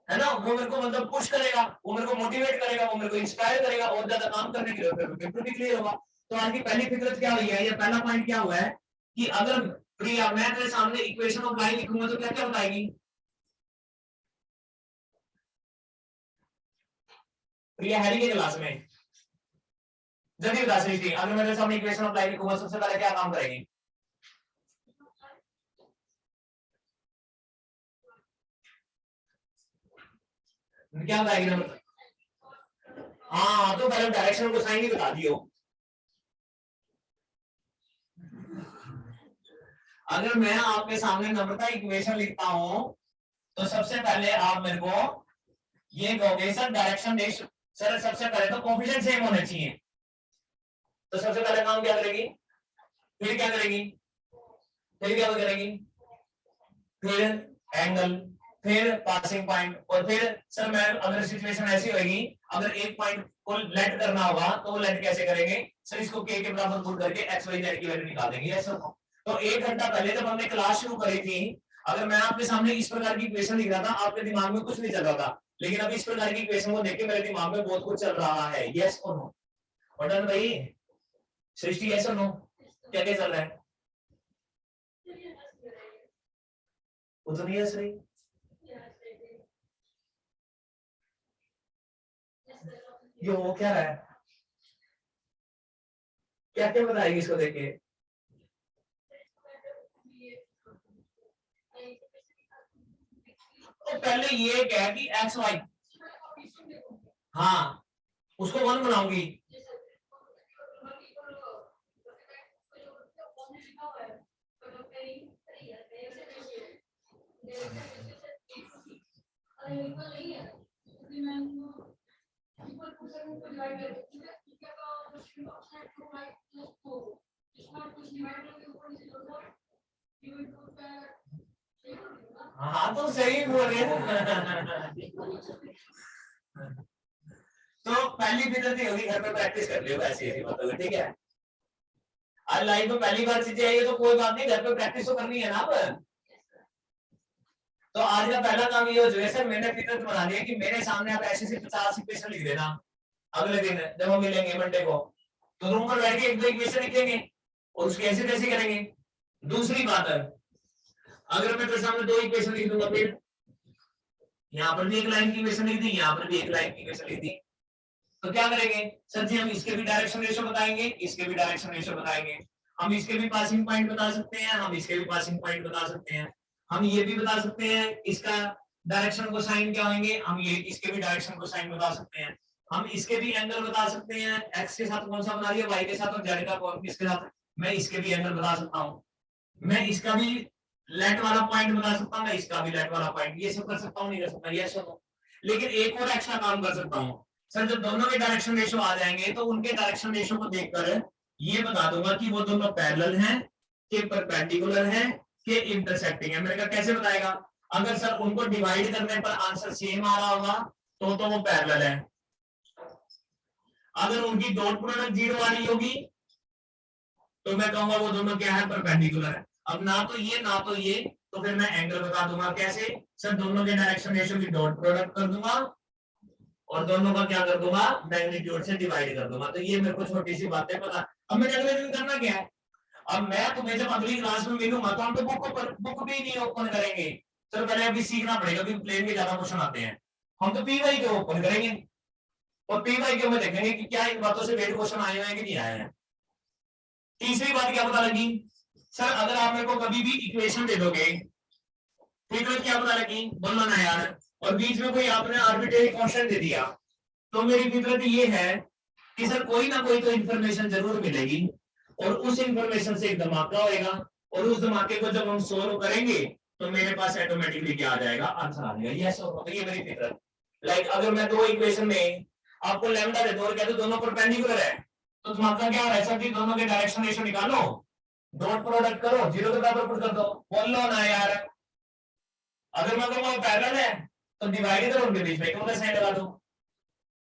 है ना, वो मेरे को मतलब पुश करेगा, वो मेरे को मोटिवेट करेगा, वो मेरे को इंस्पायर करेगा और ज्यादा काम करने के लिए, पेपर भी क्लियर होगा। तो आज की पहली फितरत क्या हुई है, या पहला पॉइंट क्या हुआ है कि अगर प्रिया मैं तेरे सामने इक्वेशन ऑफ लाइन लिखूंगा तो क्या क्या बताएगी? प्रिया हैरी की क्लास में जल्दी बता सकती, अगर मैं तेरे सामने इक्वेशन ऑफ लाइन लिखूंगा सबसे पहले क्या काम करेगी? क्या बताएगी नंबर? हाँ तो पहले डायरेक्शन को साइन ही बता दियो। अगर मैं आपके सामने नंबर का इक्वेशन लिखता हूं तो सबसे पहले आप मेरे को ये कहोगे सर डायरेक्शन रेशियो, सर सबसे पहले तो कोएफिशिएंट सेम होने चाहिए। तो सबसे पहले काम क्या करेगी, फिर क्या करेगी, फिर क्या करेगी, फिर एंगल, फिर पासिंग पॉइंट, और फिर सर मैं अगर सिचुएशन ऐसी होगी अगर एक पॉइंट को लेट करना होगा तो वो लेट कैसे करेंगे, सर इसको के बराबर पुट करके एक्स वाई जेड की वैल्यू निकाल देंगे ऐसा। तो 1 घंटा पहले जब हमने क्लास शुरू करी थी, अगर मैं आपके सामने इस प्रकार की इक्वेशन लिख रहा था आपके दिमाग में कुछ नहीं चल रहा था, लेकिन अब इस प्रकार की इक्वेशन को देख के मेरे दिमाग में बहुत कुछ चल रहा है। यस और नो? बटन भाई सृष्टि, यस और नो? क्या क्या चल रहा है? कुछ नहीं है सही। ये हो क्या रहा है, क्या क्या बताएगी इसको देख के? तो पहले ये क्या कि एक्स वाई, हाँ उसको 1 बनाऊंगी, हाँ तो सही बोल रहे हैं। तो पहली फितरत होगी, घर पे प्रैक्टिस कर लियो ऐसी ऐसी बातों, ठीक है। आज लाइफ में पहली बार चीजें आई है तो कोई बात नहीं, घर पे प्रैक्टिस तो करनी है ना अब। तो आज का पहला काम ये हो चुका है सर, मैंने फितरत बना दिया कि मेरे सामने आप ऐसे से 50 इक्वेशन लिख देना। अगले दिन जब हम मिलेंगे मंडे को, तो रूम पर बैठ के एक दो इक्वेशन लिखेंगे और उसके ऐसे कैसे करेंगे। दूसरी बात है, अगर मैं तेरे सामने 2 इक्वेशन लिख दूंगा, फिर यहाँ पर भी एक लाइन की इक्वेशन लिख दी, यहाँ पर भी एक लाइन की इक्वेशन लिख दी, तो क्या करेंगे सर जी, हम इसके भी डायरेक्शन रेशियो बताएंगे, इसके भी डायरेक्शन रेशियो बताएंगे, हम इसके भी पासिंग पॉइंट बता सकते हैं, हम इसके भी पासिंग पॉइंट बता सकते हैं, हम ये भी बता सकते हैं इसका डायरेक्शन को साइन क्या होंगे, हम ये इसके भी डायरेक्शन को साइन बता सकते हैं, हम इसके भी एंगल बता सकते हैं, एक्स के साथ कौन सा बना रही है, वाई के साथ, और जेड का कौन किसके साथ, मैं इसके भी एंगल बता सकता हूँ, मैं इसका भी लेट वाला पॉइंट बता सकता हूँ, मैं इसका भी लेट वाला पॉइंट, ये सब कर सकता हूँ नहीं कर सकता, यस नो। लेकिन एक और एक्स्ट्रा काम कर सकता हूँ सर, जब दोनों के डायरेक्शन रेशियो आ जाएंगे तो उनके डायरेक्शन रेशियो को देखकर ये बता दूंगा कि वो दोनों पैरेलल हैं, कि परपेंडिकुलर हैं, कि इंटरसेक्टिंग है। मैंने कहा कैसे बताएगा, अगर सर उनको डिवाइड करने पर आंसर सेम आ रहा होगा तो वो पैरेलल है, अगर उनकी डॉट प्रोडक्ट 0 आ रही होगी तो मैं कहूंगा वो दोनों क्या है, परपेंडिकुलर है। अब ना तो ये ना तो ये, तो फिर मैं एंगल बता दूंगा कैसे सर, दोनों के डायरेक्शन रेशियो की डॉट प्रोडक्ट कर दूंगा और दोनों का क्या कर दूंगा, मैग्नीट्यूड से डिवाइड कर दूंगा। तो ये मेरे को छोटी सी बातें पता। अब मैंने अगले दिन करना क्या है, अब मैं तुम्हें जब अगली क्लास में मिलूंगा तो हम तो बुक भी नहीं ओपन करेंगे, चलो पहले अभी सीखना पड़ेगा क्योंकि प्लेन के ज्यादा क्वेश्चन आते हैं, हम तो पीवाई के ओपन करेंगे और पीवाई के में देखेंगे कि क्या इन बातों से वेट क्वेश्चन आए हुए हैं कि नहीं आए हैं। तीसरी बात क्या पता लगी सर, अगर आप मेरे को कभी भी इक्वेशन दे दोगे, फिर क्या पता लगी, बोलो ना यार, और बीच में कोई आपने आर्बिट्रेरी कांस्टेंट दे दिया, तो मेरी फितरत ये है कि सर कोई ना कोई तो इंफॉर्मेशन जरूर मिलेगी और उस इंफॉर्मेशन से एक धमाका होएगा और उस धमाके को जब हम सोल्व करेंगे तो मेरे पास ऑटोमेटिकली क्या आ जाएगा, आंसर आ जाएगा। यस और ये मेरी फितरत। लाइक अगर मैं 2 इक्वेशन में आपको लैम्डा दे दूं और कहता हूं दोनों परपेंडिकुलर है, तो धमाका क्या हो रहा है सर जी, दोनों के डायरेक्शन रेशियो निकालो, डॉट प्रोडक्ट करो, 0 के बराबर पुट कर दो, बोलो ना यार। अगर मैं कहूंगा पैरेलल है तो डिवाइड करो उनके बीच में, क्यों साइन लगा दो।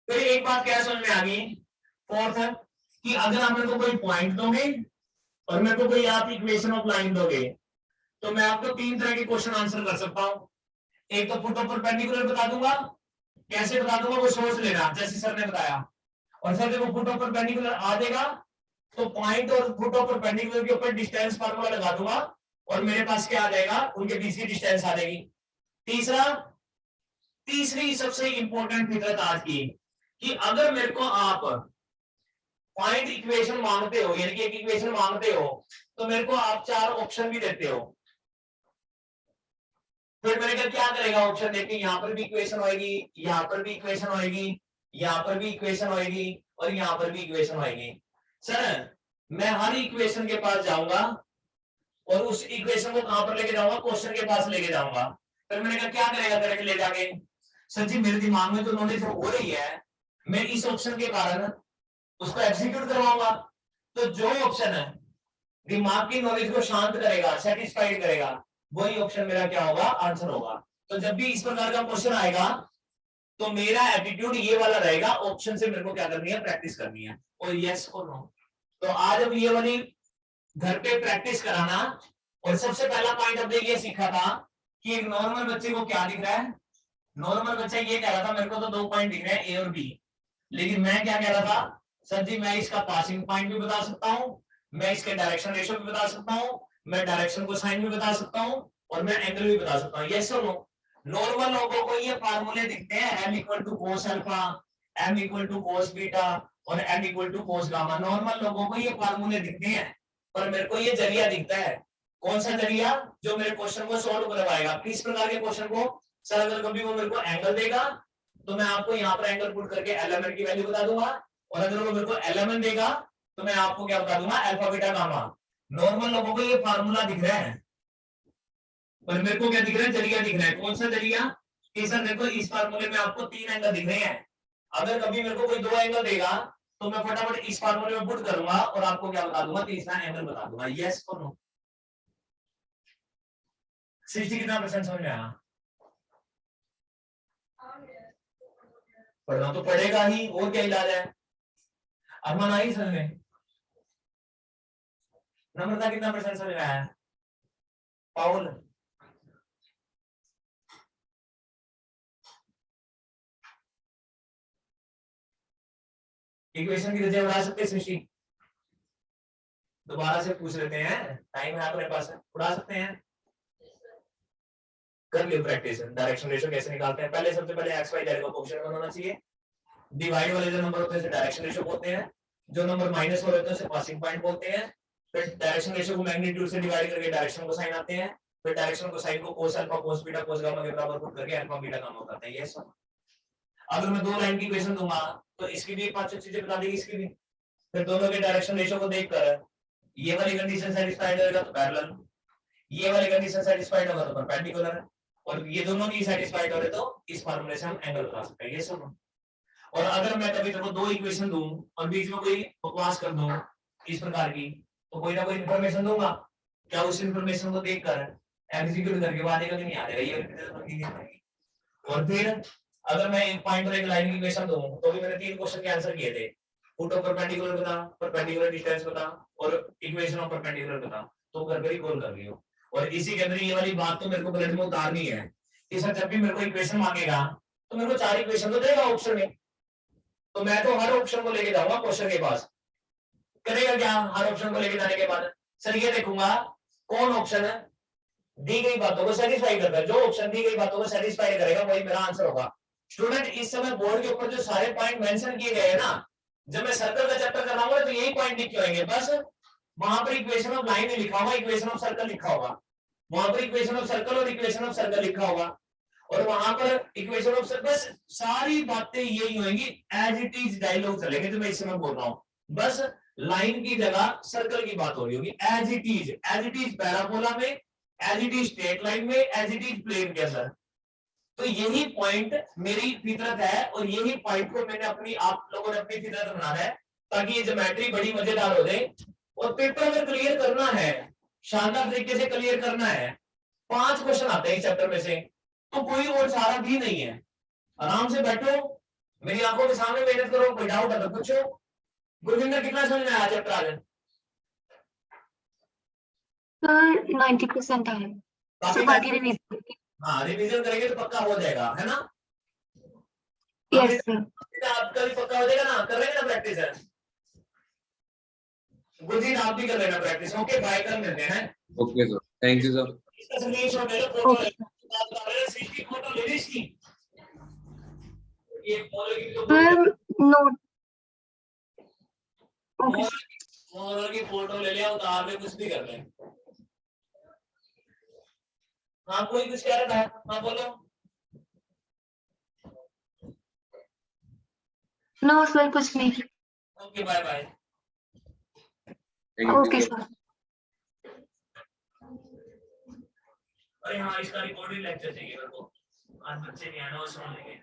फिर एक बात क्या समझ में आ गई, फोर्थ है कि अगर आप मेरे को कोई पॉइंट दोगे और मेरे को कोई आप इक्वेशन ऑफ लाइन दोगे तो मैं आपको 3 तरह के क्वेश्चन आंसर कर सकता हूं। एक तो फुट ऑफ परपेंडिकुलर बता दूंगा, कैसे बता दूंगा वो सोच लेना जैसे सर ने बताया, और सर जब फुट ऑफ परपेंडिकुलर आ जाएगा तो पॉइंट और फुट ऑफ परपेंडिकुलर के ऊपर डिस्टेंस फार्मूला लगा दूंगा और मेरे पास क्या आ जाएगा, उनके बीच की डिस्टेंस आ जाएगी। तीसरी सबसे इंपॉर्टेंट फितरत आज की, कि अगर मेरे को आप पॉइंट इक्वेशन मांगते हो, यानी कि एक इक्वेशन मांगते हो, तो मेरे को आप 4 ऑप्शन भी देते हो, फिर मैंने कहा क्या करेगा ऑप्शन देके, यहाँ पर भी इक्वेशन होएगी, यहाँ पर भी इक्वेशन होएगी, यहाँ पर भी इक्वेशन होएगी और यहाँ पर भी इक्वेशन होएगी। सर मैं हर इक्वेशन के पास जाऊंगा और उस इक्वेशन को कहां पर लेके जाऊंगा, क्वेश्चन के पास लेके जाऊंगा। फिर मैंने कहा क्या करेगा करके ले जाके, सर जी मेरे दिमाग में तो नॉलेज हो रही है, मैं इस ऑप्शन के कारण उसको एग्जीक्यूट करवाऊंगा। तो जो ऑप्शन है दिमाग की नॉलेज को शांत करेगा, सेटिस्फाइड करेगा, वही ऑप्शन मेरा क्या होगा, आंसर होगा। तो जब भी इस प्रकार का क्वेश्चन आएगा तो मेरा एटीट्यूड ये वाला रहेगा, ऑप्शन से मेरे को क्या करनी है, प्रैक्टिस करनी है, और यस और नो। तो आज अब ये वाली घर पे प्रैक्टिस कराना। और सबसे पहला पॉइंट अब देखिए सीखा था कि एक नॉर्मल बच्चे को क्या दिख रहा है, नॉर्मल बच्चा ये कह रहा था मेरे को तो 2 पॉइंट दिख रहे हैं ए और बी, लेकिन मैं क्या कह रहा था सर जी मैं इसका पासिंग पॉइंट भी बता सकता हूं, मैं इसके डायरेक्शन रेशियो भी बता सकता हूं, मैं डायरेक्शन को साइन भी बता सकता हूं और मैं एंगल भी बता सकता हूं। यस और नो। नॉर्मल लोगों को ये फार्मूले दिखते हैं, m equal to cos alpha, m equal to cos beta और n equal to cos gamma. Normal लोगों को ये फार्मूले दिखते हैं, पर मेरे को ये जरिया दिखता है। कौन सा जरिया, जो मेरे क्वेश्चन को सॉल्व करवाएगा। किस प्रकार के क्वेश्चन को, सर अगर कभी वो मेरे को एंगल देगा तो मैं आपको यहाँ पर एंगल पुट करके एलिमेंट की वैल्यू बता दूंगा, और अगर वो मेरे को एलिमेंट देगा तो मैं आपको क्या बता दूंगा, अल्फा बीटा गामा। नॉर्मल लोगों को ये फार्मूला दिख रहा है, पर मेरे को क्या दिख रहा है, जरिया दिख रहा है। कौन सा जरिया, कि सर देखो इस फार्मूले में आपको 3 एंगल दिख रहे हैं, अगर कभी मेरे को कोई 2 एंगल देगा तो मैं फटाफट इस फार्मूले में पुट करूंगा और आपको क्या बता दूंगा, तीसरा एंगल बता दूंगा। यस और नो। 60 कितना परसेंट समझ में आया? पढ़ना तो पड़ेगा ही, और क्या इलाज है? अरमान आई समझ में? नम्रता कितना परसेंट समझ में आया? पाउल इक्वेशन की रजा उड़ा सकते हैं सृष्टि? दोबारा से पूछ लेते हैं, टाइम है अपने पास, उड़ा सकते हैं? कर लियो प्रैक्टिस। डायरेक्शन रेशियो कैसे निकालते हैं? पहले सबसे पहले एक्स वाई जेड का कोएफिशिएंट बनाना चाहिए। डिवाइड वाले जो नंबर होते हैं उसे डायरेक्शन रेशियो बोलते हैं, जो नंबर माइनस हो रहे होते हैं उसे पासिंग पॉइंट बोलते हैं। फिर डायरेक्शन रेशियो को मैग्नीट्यूड से डिवाइड करके डायरेक्शन को साइन आते हैं, फिर डायरेक्शन को साइन को cos alpha cos beta cos gamma के बराबर पुट करके अल्फा बीटा गामा करते हैं। ये सब अगर मैं दो लाइन की इक्वेशन दूंगा तो इसकी भी पांच चीजें बता देगी, इसकी भी। फिर दोनों के डायरेक्शन रेशियो को देखकर ये वाली कंडीशन सेटिस्फाइड होगा तो पैरेलल, ये वाली कंडीशन सेटिस्फाइड होगा तो परपेंडिकुलर, और ये दोनों नहीं सेटिस्फाइड हो रहे तो इस फार्मूले से हम एंगल बता सकते हैं। ये सब। और अगर मैं कभी तेरे को दो इक्वेशन दूं और बीच में कोई बकवास कर दूं इस प्रकार की, तो कोई ना कोई इंफॉर्मेशन दूंगा, क्या उस इंफॉर्मेशन को देखकर एग्जीक्यूट करके बाद का नहीं आ जाएगा ये। और फिर अगर मैं एक पॉइंट और एक लाइन की इक्वेशन दूं तो भी मैंने 3 क्वेश्चन के आंसर किए थे। फुट ऑफ परपेंडिकुलर बता, परपेंडिकुलर डिस्टेंस बता और इक्वेशन ऑफ परपेंडिकुलर बता, तो कर ही कॉल कर लियो। और इसी के अंदर ये वाली बात तो मेरे को बुलेट में उतारनी है कि सर जब भी मेरे को इक्वेशन मांगेगा तो मेरे को 4 इक्वेशन तो देगा ऑप्शन में, तो मैं तो हर ऑप्शन को लेके जाऊंगा क्वेश्चन के पास। करेगा क्या? हर ऑप्शन को लेके जाने के बाद सर ये देखूंगा कौन ऑप्शन दी गई बातों को सेटिस्फाई करता है, जो ऑप्शन दी गई बातों को सेटिस्फाई करेगा वही मेरा आंसर होगा। स्टूडेंट इस समय बोर्ड के ऊपर जो सारे पॉइंट मेंशन किए गए हैं ना, जब मैं सर्कल का चैप्टर कर रहा हूँ तो यही पॉइंट लिखे होंगे, बस वहां पर इक्वेशन ऑफ लाइन लिखा होगा, इक्वेशन ऑफ सर्कल लिखा होगा, वहां पर इक्वेशन ऑफ सर्कल और इक्वेशन ऑफ सर्कल लिखा होगा, और वहां पर इक्वेशन ऑफ सर्कल, बस सारी बातें यही होंगी, एज इट इज डायलॉग चलेंगे जो मैं इस समय बोल रहा हूँ। बस लाइन की जगह सर्कल की बात हो रही होगी, एज इट इज पैराबोला में, as it is straight line में, एज इट इज प्लेन के अंदर। तो यही पॉइंट मेरी फितरत है और यही पॉइंट को मैंने अपनी, आप लोगों ने अपनी फितरत बनाना है ताकि ये ज्योमेट्री बड़ी मजेदार हो जाए और पेपर में क्लियर करना है, शानदार तरीके से क्लियर करना है। 5 क्वेश्चन आते हैं इस चैप्टर में से, तो कोई और सारा भी नहीं है। आराम से बैठो, मेरी आंखों के सामने मेहनत करो, कोई डाउट है तो पूछो। गुरविंदर कितना समझ में आया चैप्टर आज? सर 90% है, काफी बाकी रिवीजन। हाँ रिवीजन करेंगे तो पक्का हो जाएगा, है ना? Yes sir. आपका भी पक्का हो जाएगा ना, कर रहे हैं ना प्रैक्टिस है? गुरजीत आप भी कर लेना प्रैक्टिस। ओके बाय, कर मिलते हैं। Okay sir, thank you sir. इसका स्क्रीनशॉट ले लो, फोटो ओके ले लो, बात कर रहे हैं, सीटी फोटो ले ली इसकी। ये मॉडल की तो सर नोट। ओके मॉडल की फोटो ले लिया, उतार ले, कुछ भी कर ले। हाँ कोई कुछ कह रहा था? हाँ बोलो। नो सर कुछ नहीं। Okay bye bye. Thank you okay sir. Sir. अरे हाँ इसका रिकॉर्डिंग लेक्चर चाहिए मेरे को, आज बच्चे नहीं आए ना, वो सुन लेंगे।